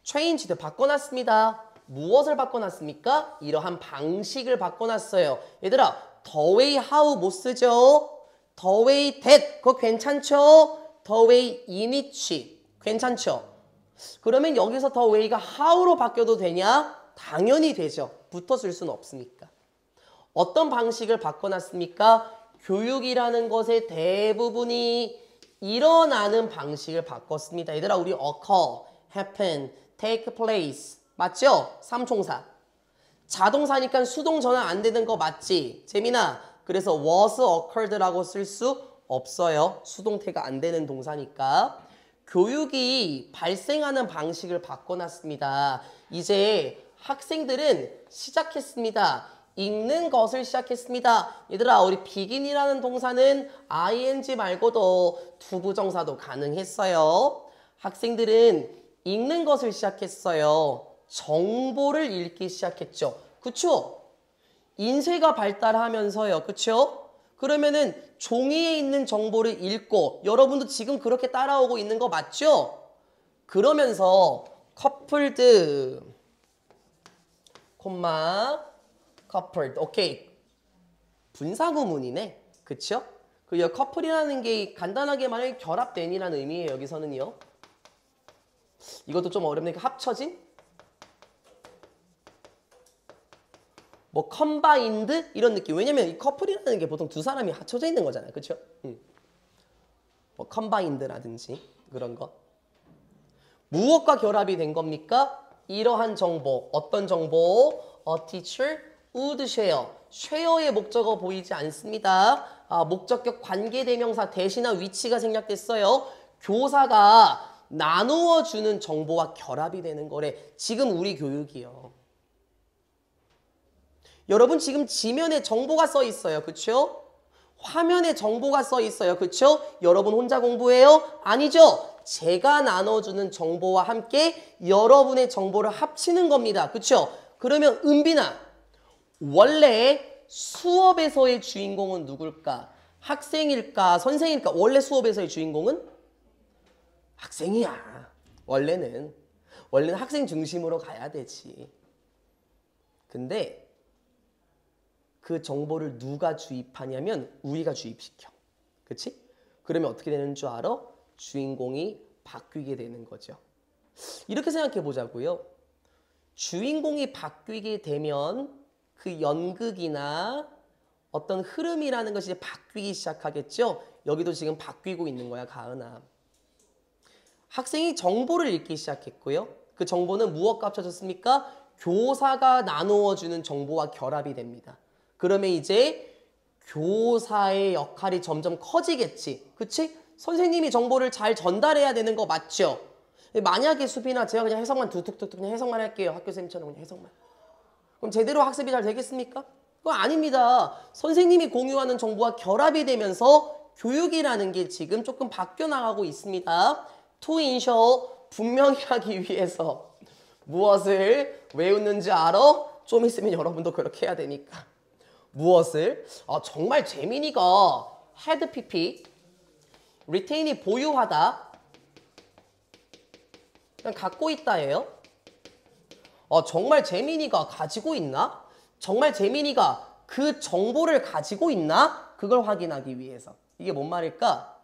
changed, 바꿔놨습니다. 무엇을 바꿔놨습니까? 이러한 방식을 바꿔놨어요. 얘들아, the way how 못 쓰죠? the way that, 그거 괜찮죠? the way in which, 괜찮죠? 그러면 여기서 the way가 how로 바뀌어도 되냐? 당연히 되죠. 붙어 쓸 수는 없으니까. 어떤 방식을 바꿔놨습니까? 교육이라는 것의 대부분이 일어나는 방식을 바꿨습니다. 얘들아, 우리 occur, happen, take place 맞죠? 삼총사. 자동사니까 수동 전환 안 되는 거 맞지? 재민아, 그래서 was occurred라고 쓸 수 없어요. 수동태가 안 되는 동사니까. 교육이 발생하는 방식을 바꿔놨습니다. 이제 학생들은 시작했습니다. 읽는 것을 시작했습니다. 얘들아, 우리 begin이라는 동사는 ing 말고도 투부정사도 가능했어요. 학생들은 읽는 것을 시작했어요. 정보를 읽기 시작했죠. 그쵸? 인쇄가 발달하면서요. 그쵸? 그러면은 종이에 있는 정보를 읽고 여러분도 지금 그렇게 따라오고 있는 거 맞죠? 그러면서 coupled, coupled. 오케이. 분사구문이네. 그쵸? 그 커플이라는 게 간단하게 말하면 결합된이라는 의미예요. 여기서는요. 이것도 좀 어렵네. 합쳐진? 뭐 combined 이런 느낌. 왜냐면 이 커플이라는 게 보통 두 사람이 합쳐져 있는 거잖아요. 그렇죠? 뭐 combined라든지 그런 거. 무엇과 결합이 된 겁니까? 이러한 정보. 어떤 정보? A teacher would share. share의 목적어 보이지 않습니다. 목적격 관계대명사 대신나 위치가 생략됐어요. 교사가 나누어 주는 정보와 결합이 되는 거래. 지금 우리 교육이요. 여러분 지금 지면에 정보가 써 있어요. 그쵸? 화면에 정보가 써 있어요. 그쵸? 여러분 혼자 공부해요? 아니죠? 제가 나눠주는 정보와 함께 여러분의 정보를 합치는 겁니다. 그쵸? 그러면 은빈아, 원래 수업에서의 주인공은 누굴까? 학생일까? 선생일까? 원래 수업에서의 주인공은? 학생이야. 원래는 학생 중심으로 가야 되지. 근데 그 정보를 누가 주입하냐면 우리가 주입시켜. 그치? 그러면 어떻게 되는 줄 알아? 주인공이 바뀌게 되는 거죠. 이렇게 생각해 보자고요. 주인공이 바뀌게 되면 그 연극이나 어떤 흐름이라는 것이 이제 바뀌기 시작하겠죠. 여기도 지금 바뀌고 있는 거야, 가은아. 학생이 정보를 읽기 시작했고요. 그 정보는 무엇과 합쳐졌습니까? 교사가 나누어주는 정보와 결합이 됩니다. 그러면 이제 교사의 역할이 점점 커지겠지. 그치? 선생님이 정보를 잘 전달해야 되는 거 맞죠? 만약에 수빈아 제가 그냥 해석만 툭툭툭 그냥 해석만 할게요. 학교쌤처럼 그냥 해석만. 그럼 제대로 학습이 잘 되겠습니까? 그건 아닙니다. 선생님이 공유하는 정보와 결합이 되면서 교육이라는 게 지금 조금 바뀌어 나가고 있습니다. to ensure 분명히 하기 위해서 무엇을 외우는지 알아? 좀 있으면 여러분도 그렇게 해야 되니까. 무엇을? 정말 재민이가 had pp, retain이 보유하다, 그냥 갖고 있다예요. 정말 재민이가 가지고 있나? 정말 재민이가 그 정보를 가지고 있나? 그걸 확인하기 위해서. 이게 뭔 말일까?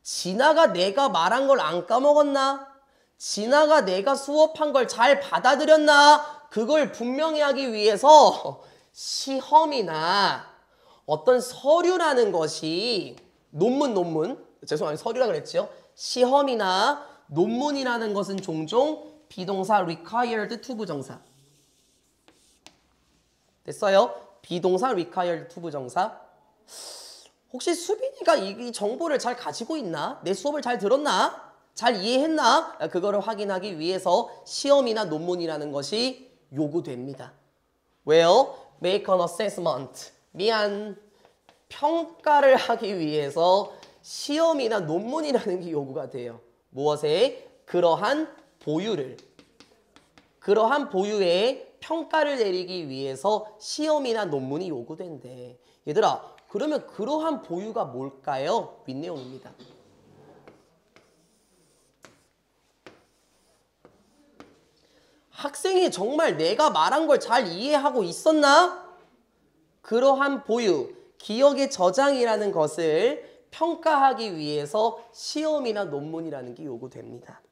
진아가 내가 말한 걸 안 까먹었나? 진아가 내가 수업한 걸 잘 받아들였나? 그걸 분명히 하기 위해서 시험이나 어떤 서류라는 것이 죄송합니다. 서류라 그랬죠. 시험이나 논문이라는 것은 종종 비동사 required to 부정사. 됐어요? 비동사 required to 부정사. 혹시 수빈이가 이 정보를 잘 가지고 있나? 내 수업을 잘 들었나? 잘 이해했나? 그거를 확인하기 위해서 시험이나 논문이라는 것이 요구됩니다. 왜요? Make an assessment. 평가를 하기 위해서 시험이나 논문이라는 게 요구가 돼요. 무엇에? 그러한 보유의 평가를 내리기 위해서 시험이나 논문이 요구된대. 얘들아, 그러면 그러한 보유가 뭘까요? 윗내용입니다. 학생이 정말 내가 말한 걸 잘 이해하고 있었나? 그러한 보유, 기억의 저장이라는 것을 평가하기 위해서 시험이나 논문이라는 게 요구됩니다.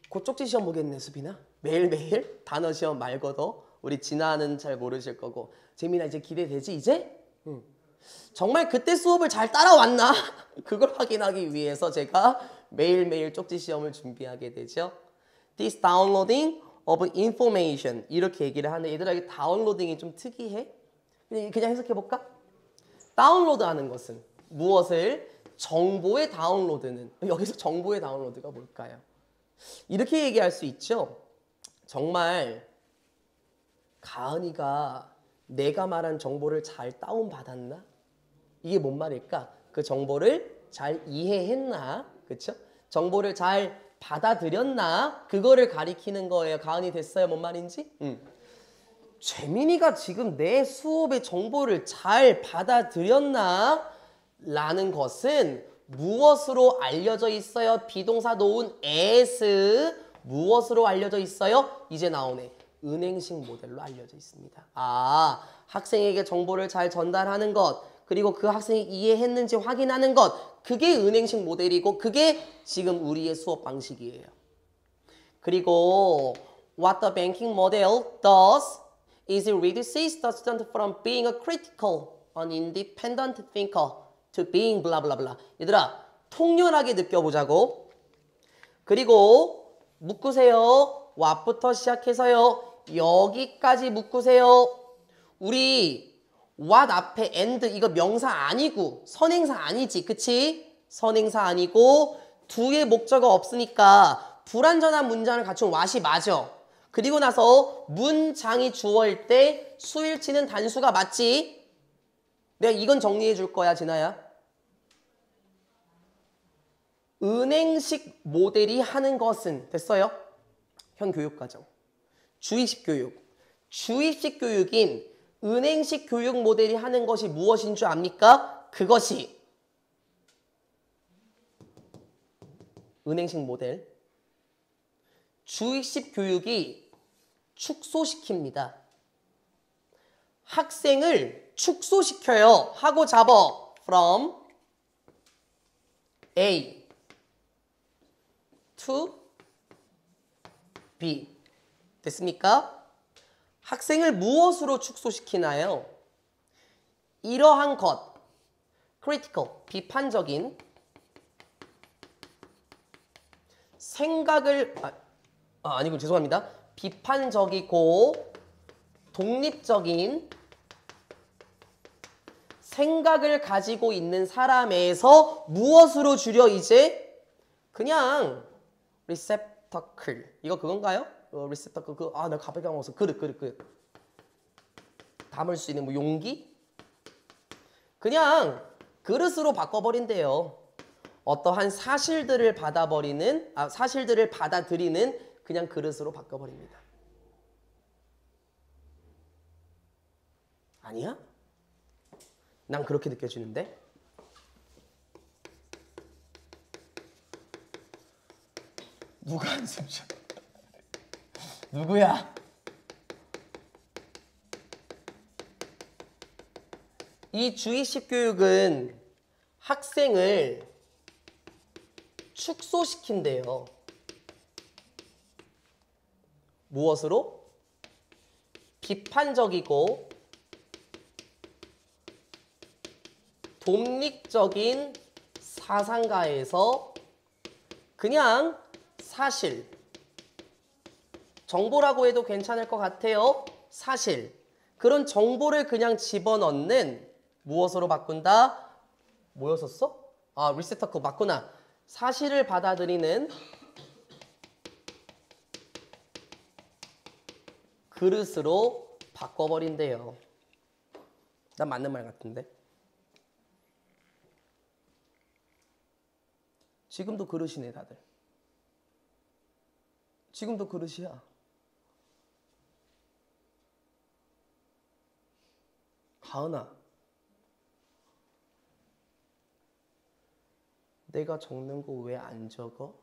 곧 쪽지 시험 보겠네, 수빈아. 매일매일 단어 시험 말고도 우리 진아는 잘 모르실 거고. 재민아 이제 기대되지 이제? 응. 정말 그때 수업을 잘 따라왔나? 그걸 확인하기 위해서 제가 매일매일 쪽지 시험을 준비하게 되죠. This downloading of information 이렇게 얘기를 하는데 얘들아 이게 다운로딩이 좀 특이해? 그냥 해석해볼까? 다운로드하는 것은 무엇을? 정보의 다운로드는 여기서 정보의 다운로드가 뭘까요? 이렇게 얘기할 수 있죠. 정말 가은이가 내가 말한 정보를 잘 다운받았나? 이게 뭔 말일까? 그 정보를 잘 이해했나? 그쵸? 정보를 잘 받아들였나? 그거를 가리키는 거예요. 가은이 됐어요? 뭔 말인지? 재민이가 지금 내 수업의 정보를 잘 받아들였나? 라는 것은 무엇으로 알려져 있어요? 비동사 놓은 as 무엇으로 알려져 있어요? 이제 나오네. 은행식 모델로 알려져 있습니다. 학생에게 정보를 잘 전달하는 것, 그리고 그 학생이 이해했는지 확인하는 것, 그게 은행식 모델이고 그게 지금 우리의 수업 방식이에요. 그리고 what the banking model does is it reduces the student from being a critical, an independent thinker to being blah blah blah. 얘들아, 통렬하게 느껴보자고. 그리고 묶으세요. what부터 시작해서요. 여기까지 묶으세요. 우리 what 앞에 and 이거 명사 아니고 선행사 아니지. 그치? 선행사 아니고 두의 목적어 없으니까 불완전한 문장을 갖춘 what이 맞아. 그리고 나서 문장이 주어일 때 수일치는 단수가 맞지? 내가 이건 정리해 줄 거야, 진아야. 은행식 모델이 하는 것은 됐어요? 현 교육과정. 주입식 교육. 주입식 교육인 은행식 교육 모델이 하는 것이 무엇인 줄 압니까? 그것이 은행식 모델. 주입식 교육이 축소시킵니다. 학생을 축소시켜요. 하고 잡어. From A to B. 됐습니까? 학생을 무엇으로 축소시키나요? 이러한 것. critical, 비판적인 생각을 아니고 죄송합니다. 비판적이고 독립적인 생각을 가지고 있는 사람에서 무엇으로 줄여 이제? 그냥 receptacle. 이거 그건가요? receptacle. 내가 갑자기 까먹었어. 그릇. 담을 수 있는 뭐 용기? 그냥 그릇으로 바꿔버린대요. 어떠한 사실들을 사실들을 받아들이는 그냥 그릇으로 바꿔버립니다. 아니야? 난 그렇게 느껴지는데? 누가 한숨 쉬어? 누구야? 이 주의식 교육은 학생을 축소시킨대요. 무엇으로? 비판적이고 독립적인 사상가에서 그냥 사실, 정보라고 해도 괜찮을 것 같아요. 사실, 그런 정보를 그냥 집어넣는 무엇으로 바꾼다? 뭐였었어? 리셉터클 맞구나. 사실을 받아들이는 그릇으로 바꿔버린대요. 난 맞는 말 같은데. 지금도 그릇이네 다들. 지금도 그릇이야. 가은아, 내가 적는 거 왜 안 적어?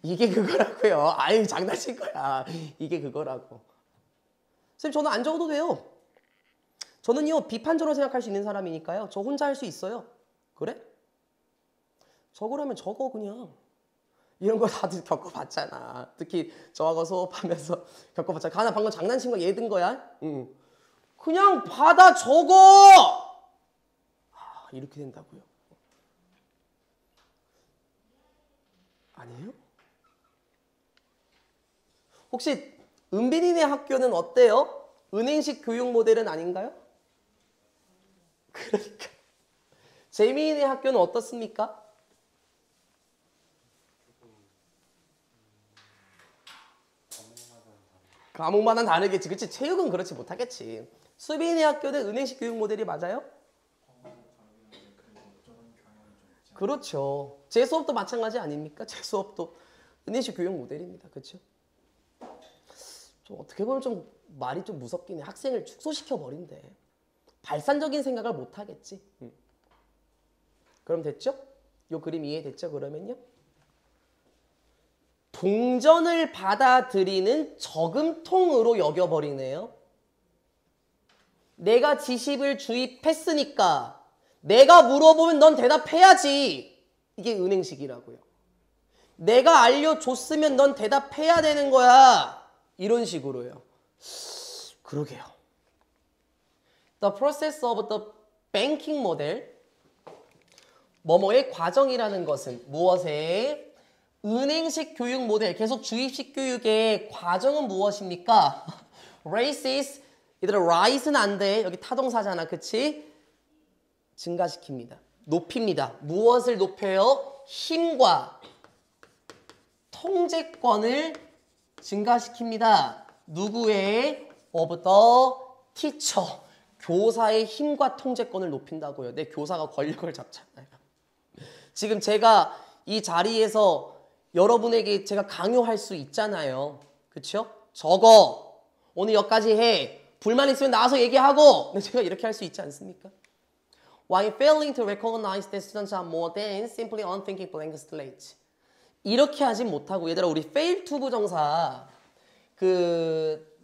이게 그거라고요. 아유, 장난친 거야. 이게 그거라고. 선생님, 저는 안 적어도 돼요. 저는요, 비판적으로 생각할 수 있는 사람이니까요. 저 혼자 할 수 있어요. 그래? 적으라면 적어 그냥. 이런 거 다들 겪어봤잖아. 특히 저하고 수업하면서 겪어봤잖아. 가나 방금 장난친 거 얘 든 거야? 응. 그냥 받아 적어! 이렇게 된다고요. 아니에요? 혹시 은빈이네 학교는 어때요? 은행식 교육 모델은 아닌가요? 그러니까. 재미이네 학교는 어떻습니까? 과목마다 다르겠지. 그치? 체육은 그렇지 못하겠지. 수빈이 학교는 은행식 교육 모델이 맞아요? 그렇죠. 제 수업도 마찬가지 아닙니까? 제 수업도 은행식 교육 모델입니다. 그렇죠? 좀 어떻게 보면 좀 말이 좀 무섭긴 해. 학생을 축소시켜 버린대. 발산적인 생각을 못 하겠지. 그럼 됐죠? 요 그림 이해됐죠? 그러면요. 동전을 받아들이는 저금통으로 여겨버리네요. 내가 지식을 주입했으니까 내가 물어보면 넌 대답해야지. 이게 은행식이라고요. 내가 알려줬으면 넌 대답해야 되는 거야. 이런 식으로요. 그러게요. The process of the banking model. 뭐뭐의 과정이라는 것은 무엇의? 은행식 교육 모델, 계속 주입식 교육의 과정은 무엇입니까? raises, 얘들아 rise는 안 돼. 여기 타동사잖아. 그치? 증가시킵니다. 높입니다. 무엇을 높여요? 힘과 통제권을 증가시킵니다. 누구의? of the teacher. 교사의 힘과 통제권을 높인다고요. 내 교사가 권력을 잡잖아요. 지금 제가 이 자리에서 여러분에게 제가 강요할 수 있잖아요. 그렇죠? 적어. 오늘 여기까지 해. 불만 있으면 나와서 얘기하고. 근데 제가 이렇게 할 수 있지 않습니까? While failing to recognize that students are more than simply unthinking blank slate. 이렇게 하진 못하고 얘들아 우리 fail to 부정사 그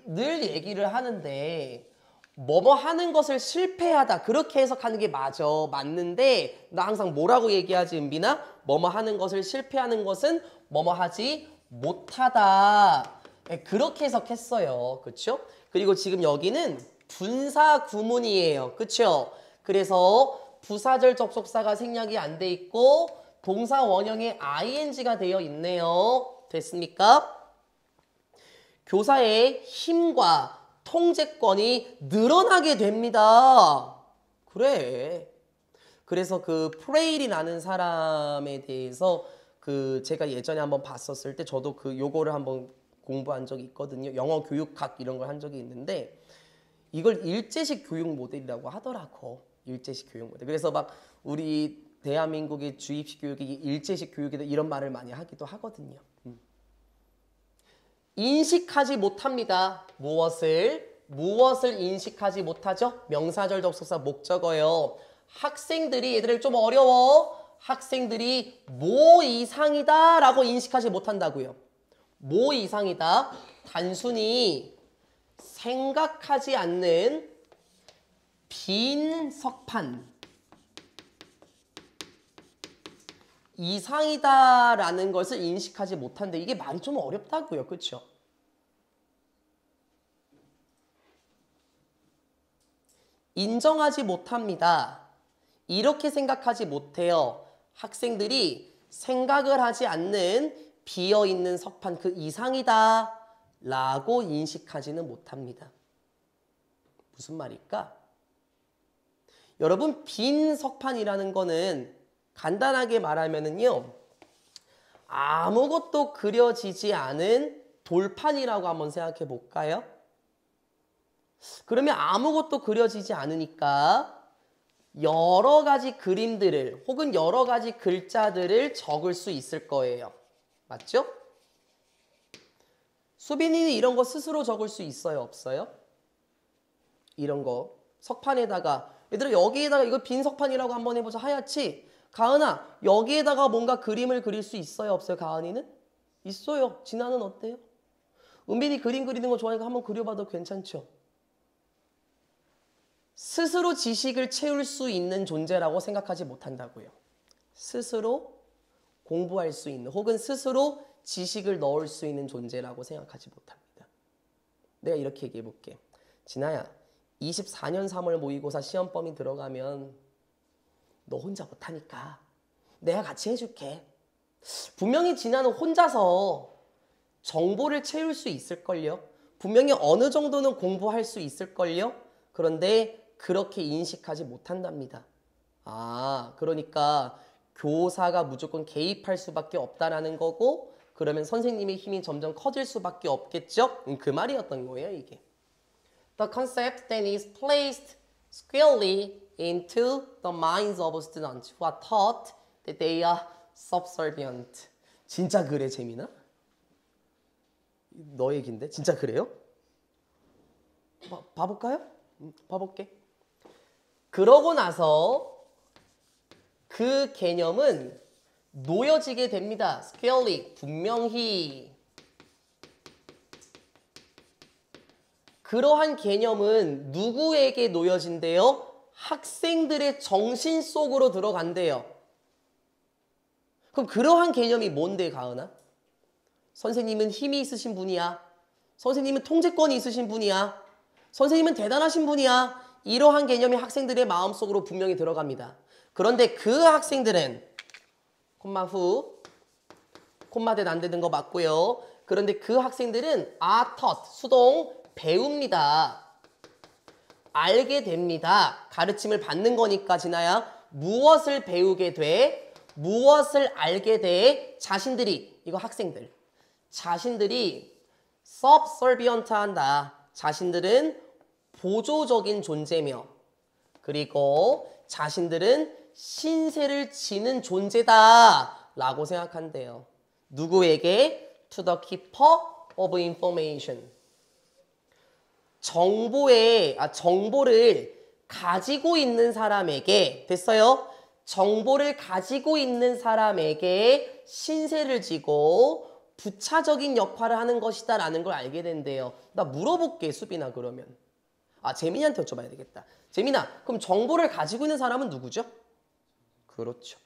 늘 얘기를 하는데 뭐뭐 하는 것을 실패하다 그렇게 해석하는 게 맞는데 나 항상 뭐라고 얘기하지 은빈아? 뭐뭐 하는 것을 실패하는 것은 뭐뭐 하지 못하다. 네, 그렇게 해석했어요. 그렇죠? 그리고 지금 여기는 분사 구문이에요. 그렇죠? 그래서 부사절 접속사가 생략이 안 돼 있고 동사 원형에 ing가 되어 있네요. 됐습니까? 교사의 힘과 통제권이 늘어나게 됩니다. 그래. 그래서 그 프레일이라는 사람에 대해서 제가 예전에 한번 봤었을 때 저도 요거를 한번 공부한 적이 있거든요. 영어 교육학 이런 걸 한 적이 있는데 이걸 일제식 교육 모델이라고 하더라고. 일제식 교육 모델. 그래서 막 우리 대한민국의 주입식 교육이 일제식 교육이다 이런 말을 많이 하기도 하거든요. 인식하지 못합니다. 무엇을 인식하지 못하죠? 명사절 접속사 목적어요. 학생들이 얘들을 좀 어려워. 학생들이 뭐 이상이다 라고 인식하지 못한다고요. 뭐 이상이다? 단순히 생각하지 않는 빈 석판 이상이다라는 것을 인식하지 못한데 이게 말이 좀 어렵다고요. 그렇죠? 인정하지 못합니다. 이렇게 생각하지 못해요. 학생들이 생각을 하지 않는 비어있는 석판 그 이상이다 라고 인식하지는 못합니다. 무슨 말일까? 여러분 빈 석판이라는 거는 간단하게 말하면은요. 아무것도 그려지지 않은 돌판이라고 한번 생각해 볼까요? 그러면 아무것도 그려지지 않으니까 여러 가지 그림들을 혹은 여러 가지 글자들을 적을 수 있을 거예요. 맞죠? 수빈이는 이런 거 스스로 적을 수 있어요? 없어요? 이런 거 석판에다가 얘들아 여기에다가 이거 빈 석판이라고 한번 해보자. 하얗지? 가은아 여기에다가 뭔가 그림을 그릴 수 있어요? 없어요? 가은이는? 있어요. 진아는 어때요? 은빈이 그림 그리는 거 좋아하니까 한번 그려봐도 괜찮죠? 스스로 지식을 채울 수 있는 존재라고 생각하지 못한다고요. 스스로 공부할 수 있는 혹은 스스로 지식을 넣을 수 있는 존재라고 생각하지 못합니다. 내가 이렇게 얘기해 볼게. 진아야 24년 3월 모의고사 시험범위 들어가면 너 혼자 못하니까 내가 같이 해줄게. 분명히 진아는 혼자서 정보를 채울 수 있을걸요. 분명히 어느 정도는 공부할 수 있을걸요. 그런데 그렇게 인식하지 못한답니다. 그러니까 교사가 무조건 개입할 수밖에 없다라는 거고 그러면 선생님의 힘이 점점 커질 수밖에 없겠죠? 그 말이었던 거예요, 이게. The concept then is placed squarely into the minds of students who are taught that they are subservient. 진짜 그래, 재민아? 너 얘긴데? 진짜 그래요? 봐볼까요? 봐볼게. 그러고 나서 그 개념은 놓여지게 됩니다. squarely, 분명히. 그러한 개념은 누구에게 놓여진대요? 학생들의 정신 속으로 들어간대요. 그럼 그러한 개념이 뭔데, 가은아? 선생님은 힘이 있으신 분이야. 선생님은 통제권이 있으신 분이야. 선생님은 대단하신 분이야. 이러한 개념이 학생들의 마음속으로 분명히 들어갑니다. 그런데 그 학생들은 콤마 후 콤마 대 안 되는 거 맞고요. 그런데 그 학생들은 are taught, 수동 배웁니다. 알게 됩니다. 가르침을 받는 거니까 진아야. 무엇을 배우게 돼? 무엇을 알게 돼? 자신들이, 이거 학생들. 자신들이 subservient 한다. 자신들은 보조적인 존재며 그리고 자신들은 신세를 지는 존재다 라고 생각한대요. 누구에게? To the keeper of information. 정보를 가지고 있는 사람에게, 됐어요? 정보를 가지고 있는 사람에게 신세를 지고 부차적인 역할을 하는 것이다 라는 걸 알게 된대요. 나 물어볼게, 수빈아. 그러면 재민이한테 여쭤봐야 되겠다. 재민아, 그럼 정보를 가지고 있는 사람은 누구죠? 그렇죠.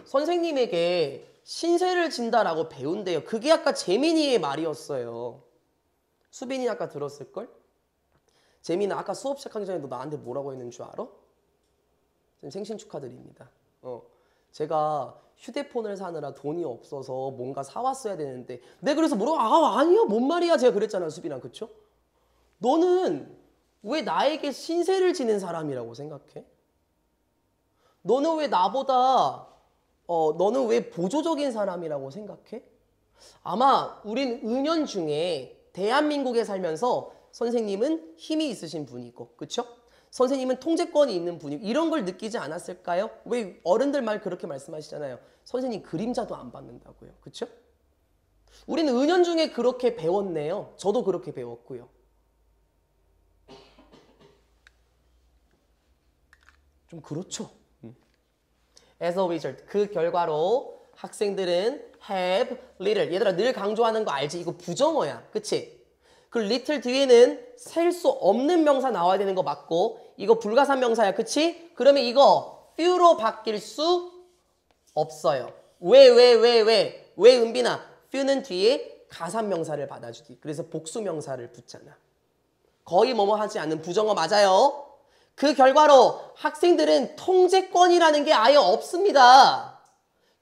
선생님에게 신세를 진다라고 배운대요. 그게 아까 재민이의 말이었어요. 수빈이 아까 들었을걸? 재민아, 아까 수업 시작하기 전에 너 나한테 뭐라고 했는 줄 알아? 생신 축하드립니다. 제가 휴대폰을 사느라 돈이 없어서 뭔가 사왔어야 되는데 내가 그래서 뭐라고 아니야 뭔 말이야 제가 그랬잖아 수빈아. 그쵸? 너는 왜 나에게 신세를 지는 사람이라고 생각해? 너는 왜 나보다 너는 왜 보조적인 사람이라고 생각해? 아마 우린 은연중에 대한민국에 살면서 선생님은 힘이 있으신 분이고 그쵸? 선생님은 통제권이 있는 분이고 이런 걸 느끼지 않았을까요? 왜 어른들 말 그렇게 말씀하시잖아요. 선생님 그림자도 안 받는다고요. 그쵸? 우리는 은연중에 그렇게 배웠네요. 저도 그렇게 배웠고요. 좀 그렇죠. As a result, 그 결과로 학생들은 have little. 얘들아 늘 강조하는 거 알지? 이거 부정어야. 그치? 그 little 뒤에는 셀 수 없는 명사 나와야 되는 거 맞고 이거 불가산 명사야. 그치? 그러면 이거 few로 바뀔 수 없어요. 왜 은빈아? few는 뒤에 가산 명사를 받아주기. 그래서 복수 명사를 붙잖아. 거의 뭐뭐 하지 않는 부정어 맞아요. 그 결과로 학생들은 통제권이라는 게 아예 없습니다.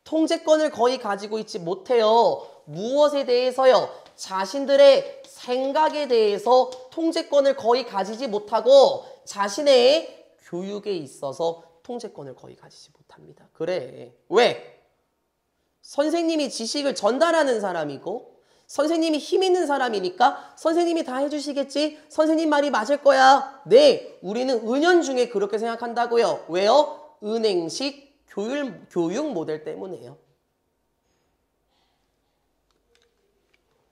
통제권을 거의 가지고 있지 못해요. 무엇에 대해서요? 자신들의 생각에 대해서 통제권을 거의 가지지 못하고 자신의 교육에 있어서 통제권을 거의 가지지 못합니다. 그래. 왜? 선생님이 지식을 전달하는 사람이고 선생님이 힘 있는 사람이니까 선생님이 다 해주시겠지? 선생님 말이 맞을 거야. 네, 우리는 은연중에 그렇게 생각한다고요. 왜요? 은행식 교육 모델 때문에요.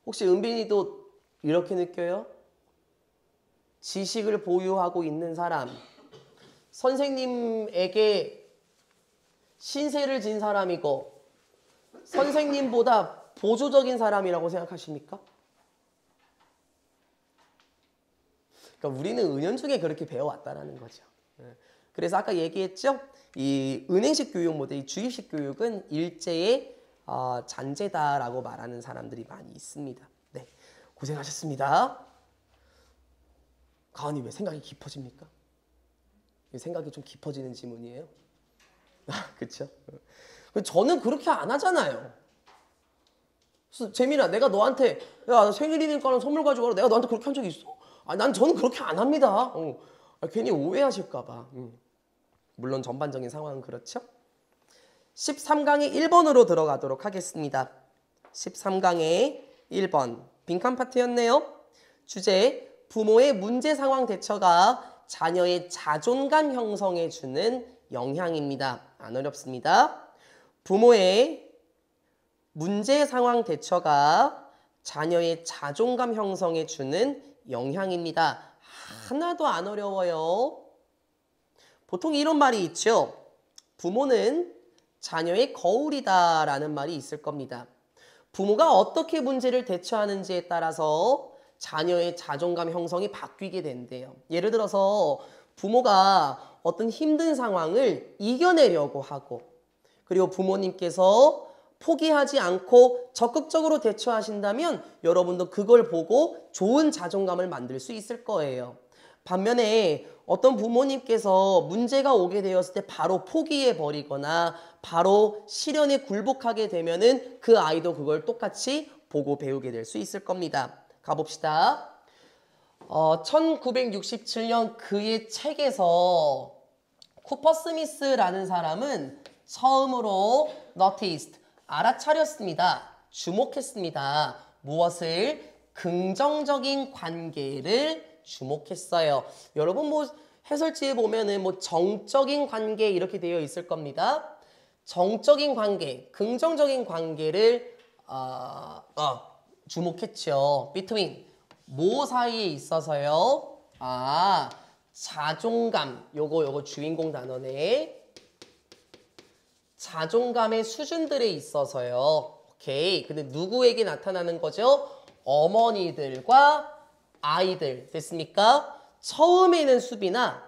혹시 은빈이도 이렇게 느껴요? 지식을 보유하고 있는 사람, 선생님에게 신세를 진 사람이고 선생님보다 보조적인 사람이라고 생각하십니까? 그러니까 우리는 은연중에 그렇게 배워왔다는 거죠. 그래서 아까 얘기했죠? 이 은행식 교육 모델, 이 주입식 교육은 일제의 잔재다라고 말하는 사람들이 많이 있습니다. 네, 고생하셨습니다. 가은이 왜 생각이 깊어집니까? 생각이 좀 깊어지는 지문이에요. 그렇죠? 저는 그렇게 안 하잖아요. 재민아, 내가 너한테 야 생일이니까 선물 가져가라. 내가 너한테 그렇게 한 적이 있어? 저는 그렇게 안 합니다. 괜히 오해하실까 봐. 물론 전반적인 상황은 그렇죠. 13강의 1번으로 들어가도록 하겠습니다. 13강의 1번 빈칸 파트였네요. 주제 부모의 문제 상황 대처가 자녀의 자존감 형성에 주는 영향입니다. 안 어렵습니다. 부모의 문제 상황 대처가 자녀의 자존감 형성에 주는 영향입니다. 하나도 안 어려워요. 보통 이런 말이 있죠. 부모는 자녀의 거울이다 라는 말이 있을 겁니다. 부모가 어떻게 문제를 대처하는지에 따라서 자녀의 자존감 형성이 바뀌게 된대요. 예를 들어서 부모가 어떤 힘든 상황을 이겨내려고 하고 그리고 부모님께서 포기하지 않고 적극적으로 대처하신다면 여러분도 그걸 보고 좋은 자존감을 만들 수 있을 거예요. 반면에 어떤 부모님께서 문제가 오게 되었을 때 바로 포기해버리거나 바로 시련에 굴복하게 되면은 그 아이도 그걸 똑같이 보고 배우게 될 수 있을 겁니다. 가봅시다. 1967년 그의 책에서 쿠퍼 스미스라는 사람은 처음으로 noticed, 알아차렸습니다. 주목했습니다. 무엇을? 긍정적인 관계를 주목했어요. 여러분 해설지에 보면은 정적인 관계 이렇게 되어 있을 겁니다. 정적인 관계, 긍정적인 관계를 주목했죠. between 뭐 사이에 있어서요? 자존감. 요거 주인공 단어네. 자존감의 수준들에 있어서요. 오케이. 근데 누구에게 나타나는 거죠? 어머니들과 아이들. 됐습니까? 처음에는 수빈아,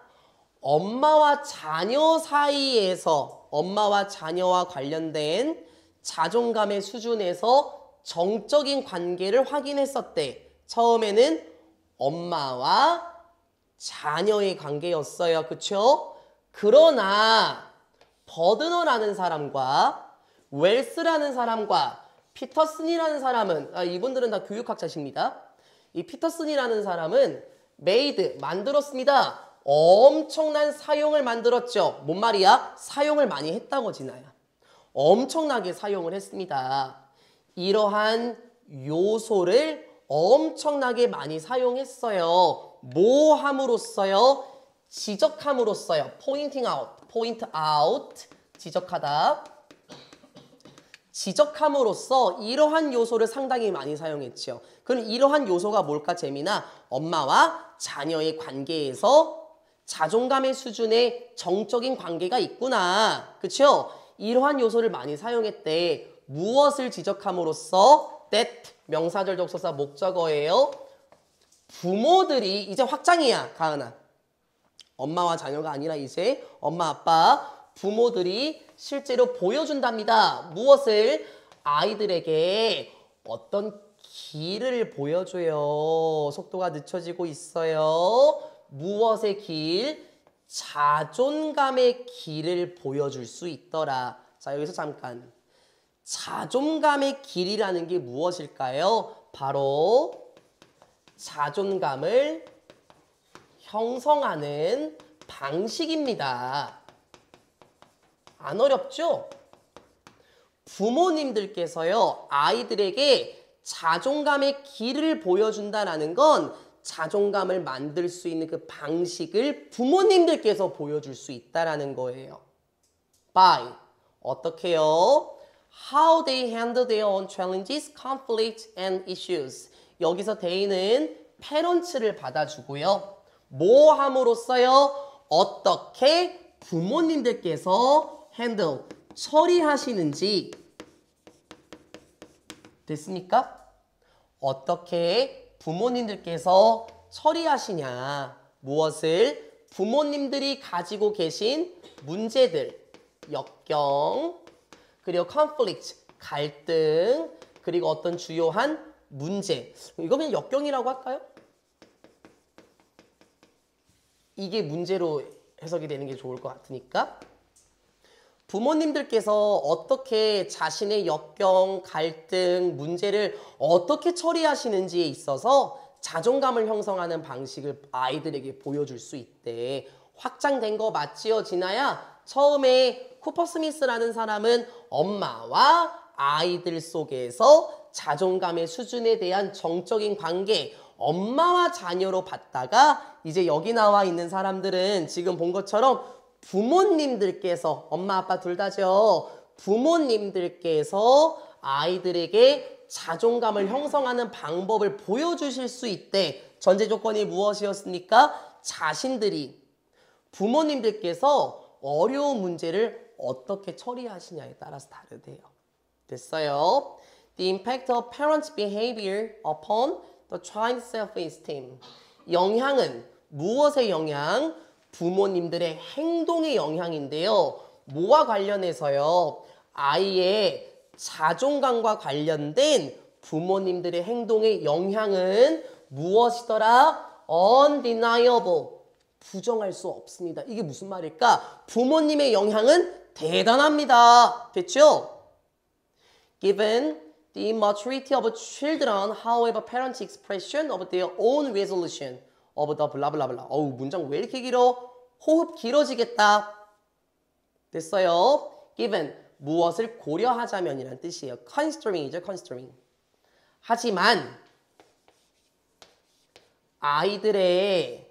엄마와 자녀 사이에서 엄마와 자녀와 관련된 자존감의 수준에서 정적인 관계를 확인했었대. 처음에는 엄마와 자녀의 관계였어요. 그쵸? 그러나 버드너라는 사람과 웰스라는 사람과 피터슨이라는 사람은 이분들은 다 교육학자십니다. 이 피터슨이라는 사람은 메이드 만들었습니다. 엄청난 사용을 만들었죠. 뭔 말이야? 사용을 많이 했다고 진아야. 엄청나게 사용을 했습니다. 이러한 요소를 엄청나게 많이 사용했어요. 뭐 함으로써요? 지적함으로써요. pointing out, point out, 지적하다. 지적함으로써 이러한 요소를 상당히 많이 사용했죠. 그럼 이러한 요소가 뭘까 재민아? 엄마와 자녀의 관계에서 자존감의 수준의 정적인 관계가 있구나. 그렇죠? 이러한 요소를 많이 사용했대. 무엇을 지적함으로써? that 명사절 접속사 목적어예요. 부모들이 이제 확장이야, 가은아. 엄마와 자녀가 아니라 이제 엄마, 아빠, 부모들이 실제로 보여준답니다. 무엇을? 아이들에게 어떤 길을 보여줘요. 속도가 늦춰지고 있어요. 무엇의 길? 자존감의 길을 보여줄 수 있더라. 자, 여기서 잠깐. 자존감의 길이라는 게 무엇일까요? 바로 자존감을 형성하는 방식입니다. 안 어렵죠? 부모님들께서요, 아이들에게 자존감의 길을 보여준다는 건 자존감을 만들 수 있는 그 방식을 부모님들께서 보여줄 수 있다는 거예요. By 어떻게요? How they handle their own challenges, conflicts, and issues. 여기서 they는 parents를 받아주고요. 뭐 함으로써요? 어떻게 부모님들께서 handle, 처리하시는지. 됐습니까? 어떻게 부모님들께서 처리하시냐. 무엇을? 부모님들이 가지고 계신 문제들, 역경, 그리고 conflict, 갈등, 그리고 어떤 주요한 문제. 이거 그냥 역경이라고 할까요? 이게 문제로 해석이 되는 게 좋을 것 같으니까. 부모님들께서 어떻게 자신의 역경, 갈등, 문제를 어떻게 처리하시는지에 있어서 자존감을 형성하는 방식을 아이들에게 보여줄 수 있대. 확장된 거 맞지요, 진아야? 처음에 쿠퍼 스미스라는 사람은 엄마와 아이들 속에서 자존감의 수준에 대한 정적인 관계, 엄마와 자녀로 봤다가 이제 여기 나와 있는 사람들은 지금 본 것처럼 부모님들께서, 엄마 아빠 둘 다죠. 부모님들께서 아이들에게 자존감을 형성하는 방법을 보여주실 수 있대. 전제 조건이 무엇이었습니까? 자신들이, 부모님들께서 어려운 문제를 어떻게 처리하시냐에 따라서 다르대요. 됐어요? The impact of parents' behavior upon the child's self-esteem. 영향은 무엇의 영향? 부모님들의 행동의 영향인데요. 뭐와 관련해서요? 아이의 자존감과 관련된 부모님들의 행동의 영향은 무엇이더라? undeniable. 부정할 수 없습니다. 이게 무슨 말일까? 부모님의 영향은 대단합니다. 됐죠? Given the immaturity of children, however, parents' expression of their own resolution of the blah blah blah. 어우, 문장 왜 이렇게 길어? 호흡 길어지겠다. 됐어요? Given 무엇을 고려하자면이란 뜻이에요. Considering. 하지만 아이들의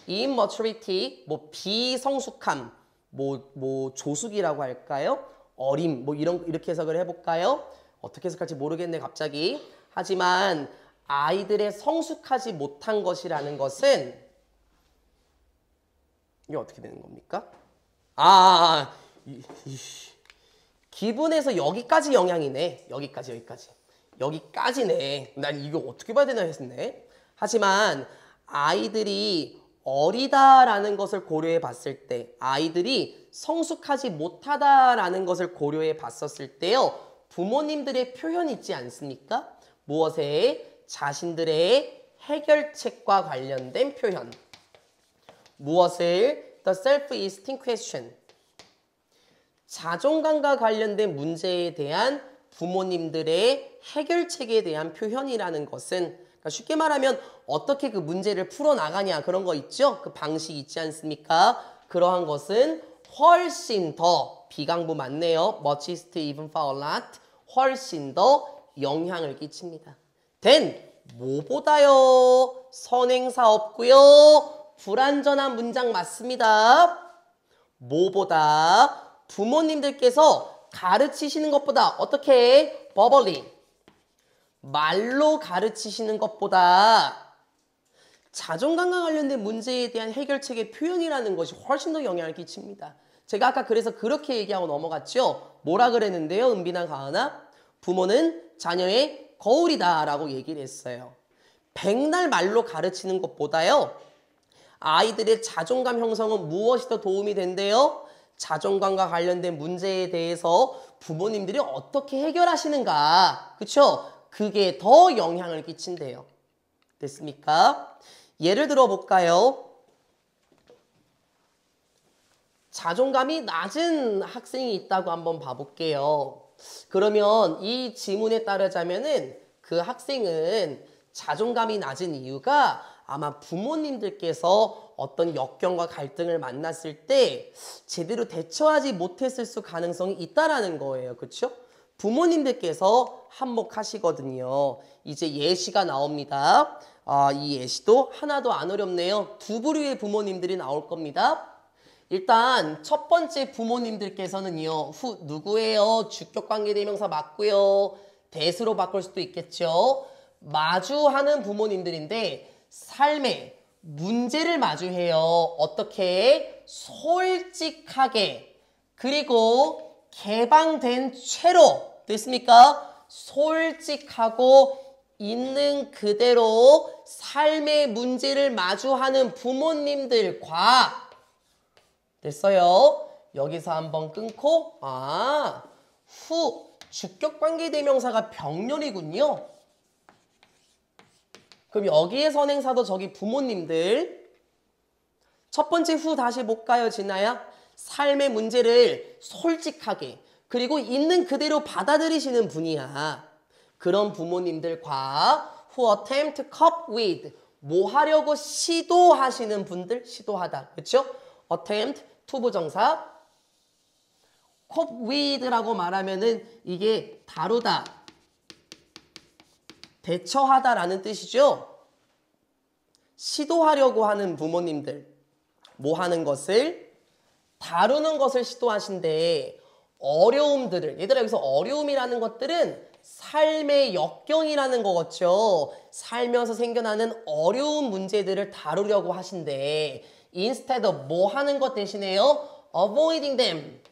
immaturity, 비성숙함, 조숙이라고 할까요? 어림, 이렇게 해석을 해볼까요? 어떻게 해석할지 모르겠네, 갑자기. 하지만 아이들의 성숙하지 못한 것이라는 것은 이게 어떻게 되는 겁니까? 기분에서 여기까지 영향이네. 여기까지네. 난 이거 어떻게 봐야 되나 했네. 하지만 아이들이 어리다라는 것을 고려해 봤을 때, 아이들이 성숙하지 못하다라는 것을 고려해 봤었을 때요. 부모님들의 표현이 있지 않습니까? 무엇에? 자신들의 해결책과 관련된 표현. 무엇을? The self-esteem question. 자존감과 관련된 문제에 대한 부모님들의 해결책에 대한 표현이라는 것은, 그러니까 쉽게 말하면 어떻게 그 문제를 풀어나가냐 그런 거 있죠? 그 방식이 있지 않습니까? 그러한 것은 훨씬 더, 비강부 맞네요. much is to even far a lot. 훨씬 더 영향을 끼칩니다. then 뭐보다요? 선행사 없고요. 불완전한 문장 맞습니다. 뭐보다 부모님들께서 가르치시는 것보다 어떻게? verbally. 말로 가르치시는 것보다 자존감과 관련된 문제에 대한 해결책의 표현이라는 것이 훨씬 더 영향을 끼칩니다. 제가 아까 그래서 그렇게 얘기하고 넘어갔죠. 뭐라 그랬는데요, 은비나 가은아? 부모는 자녀의 거울이다 라고 얘기를 했어요. 백날 말로 가르치는 것보다요, 아이들의 자존감 형성은 무엇이 더 도움이 된대요? 자존감과 관련된 문제에 대해서 부모님들이 어떻게 해결하시는가, 그쵸? 그게 더 영향을 끼친대요. 됐습니까? 예를 들어 볼까요? 자존감이 낮은 학생이 있다고 한번 봐볼게요. 그러면 이 지문에 따르자면은 그 학생은 자존감이 낮은 이유가 아마 부모님들께서 어떤 역경과 갈등을 만났을 때 제대로 대처하지 못했을 수 가능성이 있다라는 거예요. 그렇죠? 부모님들께서 한몫하시거든요. 이제 예시가 나옵니다. 이 예시도 하나도 안 어렵네요. 두 부류의 부모님들이 나올 겁니다. 일단 첫 번째 부모님들께서는요. 누구예요? 주격관계대명사 맞고요. 대수로 바꿀 수도 있겠죠. 마주하는 부모님들인데 삶에 문제를 마주해요. 어떻게? 솔직하게, 그리고 개방된 채로. 됐습니까? 솔직하고 있는 그대로 삶의 문제를 마주하는 부모님들과, 됐어요? 여기서 한번 끊고, 주격관계대명사가 병렬이군요. 그럼 여기에 선행사도 저기 부모님들. 첫 번째 후 다시 볼까요, 진아야? 삶의 문제를 솔직하게, 그리고 있는 그대로 받아들이시는 분이야. 그런 부모님들과 who attempt to cope with, 뭐 하려고 시도하시는 분들, 시도하다. 그렇죠? attempt, 투부정사. cope with라고 말하면은 이게 다루다, 대처하다라는 뜻이죠. 시도하려고 하는 부모님들, 뭐 하는 것을? 다루는 것을 시도하신데 어려움들을, 얘들아 여기서 어려움이라는 것들은 삶의 역경이라는 거겠죠. 살면서 생겨나는 어려운 문제들을 다루려고 하신데 instead of 뭐 하는 것 대신에요? avoiding them,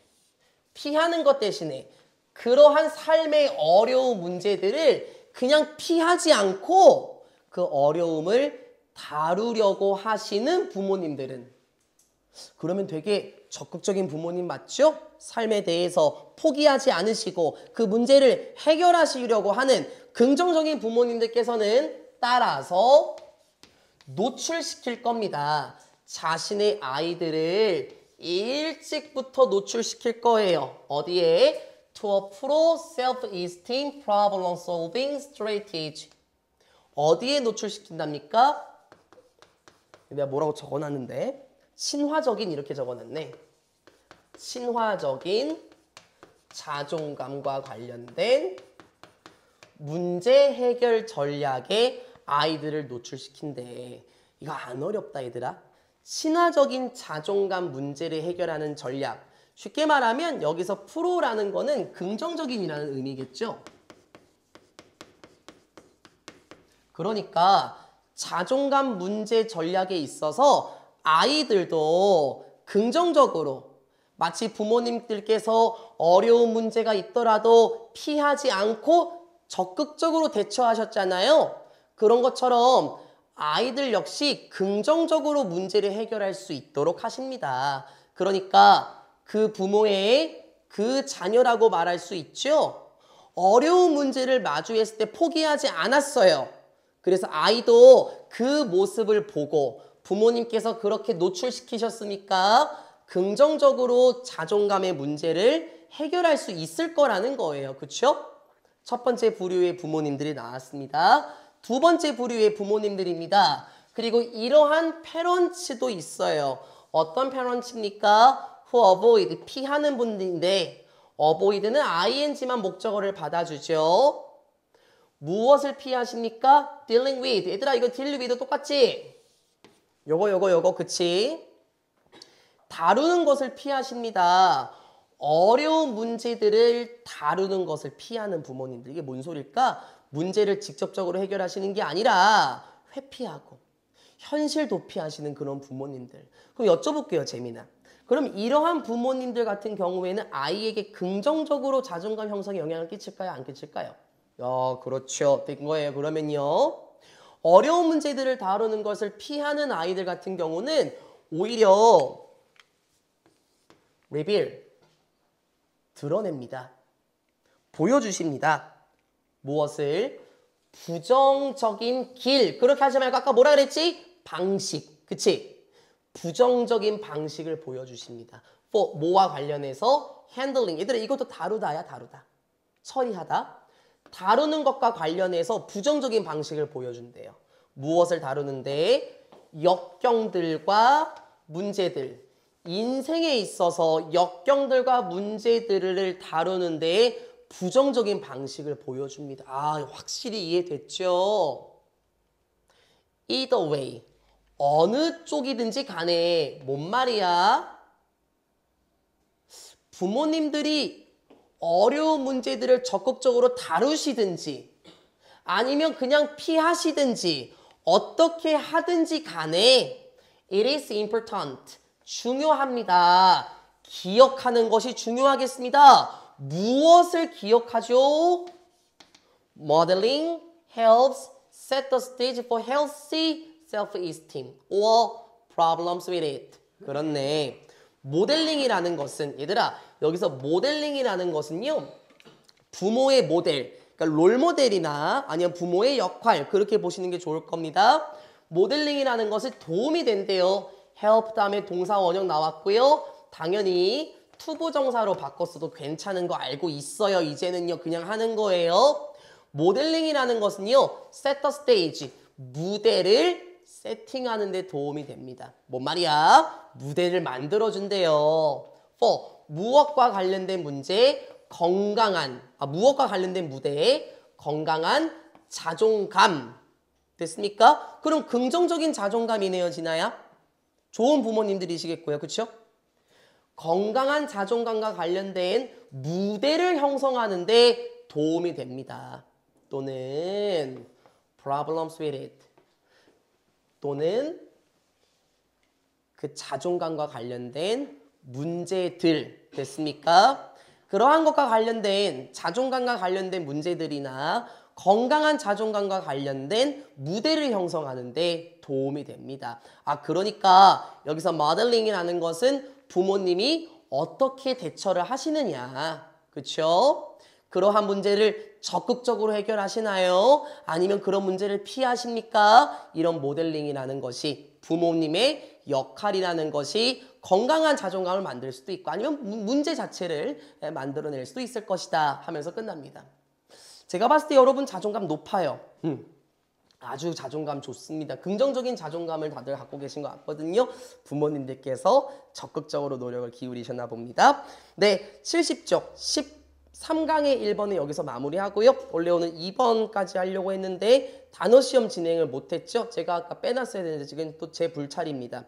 피하는 것 대신에 그러한 삶의 어려운 문제들을 그냥 피하지 않고 그 어려움을 다루려고 하시는 부모님들은, 그러면 되게 적극적인 부모님 맞죠? 삶에 대해서 포기하지 않으시고 그 문제를 해결하시려고 하는 긍정적인 부모님들께서는 따라서 노출시킬 겁니다. 자신의 아이들을 일찍부터 노출시킬 거예요. 어디에? To a pro self-esteem problem solving strategy. 어디에 노출시킨답니까? 내가 뭐라고 적어놨는데 신화적인, 이렇게 적어놨네. 신화적인 자존감과 관련된 문제 해결 전략에 아이들을 노출시킨대. 이거 안 어렵다 얘들아. 신화적인 자존감 문제를 해결하는 전략. 쉽게 말하면 여기서 프로라는 거는 긍정적인이라는 의미겠죠. 그러니까 자존감 문제 전략에 있어서 아이들도 긍정적으로 마치 부모님들께서 어려운 문제가 있더라도 피하지 않고 적극적으로 대처하셨잖아요. 그런 것처럼 아이들 역시 긍정적으로 문제를 해결할 수 있도록 하십니다. 그러니까 그 부모의 그 자녀라고 말할 수 있죠. 어려운 문제를 마주했을 때 포기하지 않았어요. 그래서 아이도 그 모습을 보고 부모님께서 그렇게 노출시키셨으니까 긍정적으로 자존감의 문제를 해결할 수 있을 거라는 거예요. 그렇죠? 첫 번째 부류의 부모님들이 나왔습니다. 두 번째 부류의 부모님들입니다. 그리고 이러한 패런츠도 있어요. 어떤 패런츠입니까? who avoid, 피하는 분들인데 avoid는 ing만 목적어를 받아주죠. 무엇을 피하십니까? dealing with. 얘들아 이거 deal with 똑같지? 요거 그치? 다루는 것을 피하십니다. 어려운 문제들을 다루는 것을 피하는 부모님들. 이게 뭔 소릴까? 문제를 직접적으로 해결하시는 게 아니라 회피하고 현실 도피하시는 그런 부모님들. 그럼 여쭤볼게요, 재민아. 그럼 이러한 부모님들 같은 경우에는 아이에게 긍정적으로 자존감 형성에 영향을 끼칠까요? 안 끼칠까요? 그렇죠. 된 거예요. 그러면요. 어려운 문제들을 다루는 것을 피하는 아이들 같은 경우는 오히려 reveal, 드러냅니다. 보여주십니다. 무엇을? 부정적인 길. 그렇게 하지 말고 아까 뭐라 그랬지? 방식. 그치? 부정적인 방식을 보여주십니다. for, 뭐와 관련해서 handling. 얘들아 이것도 다루다야 다루다. 처리하다. 다루는 것과 관련해서 부정적인 방식을 보여준대요. 무엇을 다루는데? 역경들과 문제들. 인생에 있어서 역경들과 문제들을 다루는데 부정적인 방식을 보여줍니다. 확실히 이해됐죠? Either way. 어느 쪽이든지 간에 뭔 말이야? 부모님들이 어려운 문제들을 적극적으로 다루시든지 아니면 그냥 피하시든지 어떻게 하든지 간에 it is important. 중요합니다. 기억하는 것이 중요하겠습니다. 무엇을 기억하죠? Modeling helps set the stage for healthy self-esteem or problems with it. 그렇네. 모델링이라는 것은 얘들아 여기서 모델링이라는 것은요. 부모의 모델, 그러니까 롤모델이나 아니면 부모의 역할 그렇게 보시는 게 좋을 겁니다. 모델링이라는 것이 도움이 된대요. help 다음에 동사 원형 나왔고요. 당연히 투부정사로 바꿨어도 괜찮은 거 알고 있어요. 이제는요. 그냥 하는 거예요. 모델링이라는 것은요. set the stage, 무대를 세팅하는 데 도움이 됩니다. 뭔 말이야? 무대를 만들어준대요. for, 무엇과 관련된 문제, 무엇과 관련된 무대, 건강한 자존감. 됐습니까? 그럼 긍정적인 자존감이네요, 진아야. 좋은 부모님들이시겠고요. 그렇죠? 건강한 자존감과 관련된 무대를 형성하는 데 도움이 됩니다. 또는 problems with it. 또는 그 자존감과 관련된 문제들. 됐습니까? 그러한 것과 관련된 자존감과 관련된 문제들이나 건강한 자존감과 관련된 무대를 형성하는 데 도움이 됩니다. 그러니까 여기서 모델링이라는 것은 부모님이 어떻게 대처를 하시느냐. 그렇죠? 그러한 문제를 적극적으로 해결하시나요? 아니면 그런 문제를 피하십니까? 이런 모델링이라는 것이 부모님의 역할이라는 것이 건강한 자존감을 만들 수도 있고 아니면 문제 자체를 만들어낼 수도 있을 것이다 하면서 끝납니다. 제가 봤을 때 여러분 자존감 높아요. 아주 자존감 좋습니다. 긍정적인 자존감을 다들 갖고 계신 것 같거든요. 부모님들께서 적극적으로 노력을 기울이셨나 봅니다. 네, 70쪽 13강의 1번은 여기서 마무리하고요. 원래 오늘 2번까지 하려고 했는데 단어 시험 진행을 못했죠. 제가 아까 빼놨어야 되는데 지금 또 제 불찰입니다.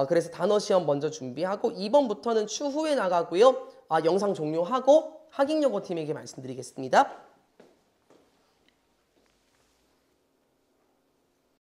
그래서 단어 시험 먼저 준비하고 2번부터는 추후에 나가고요. 영상 종료하고 학익여고 팀에게 말씀드리겠습니다.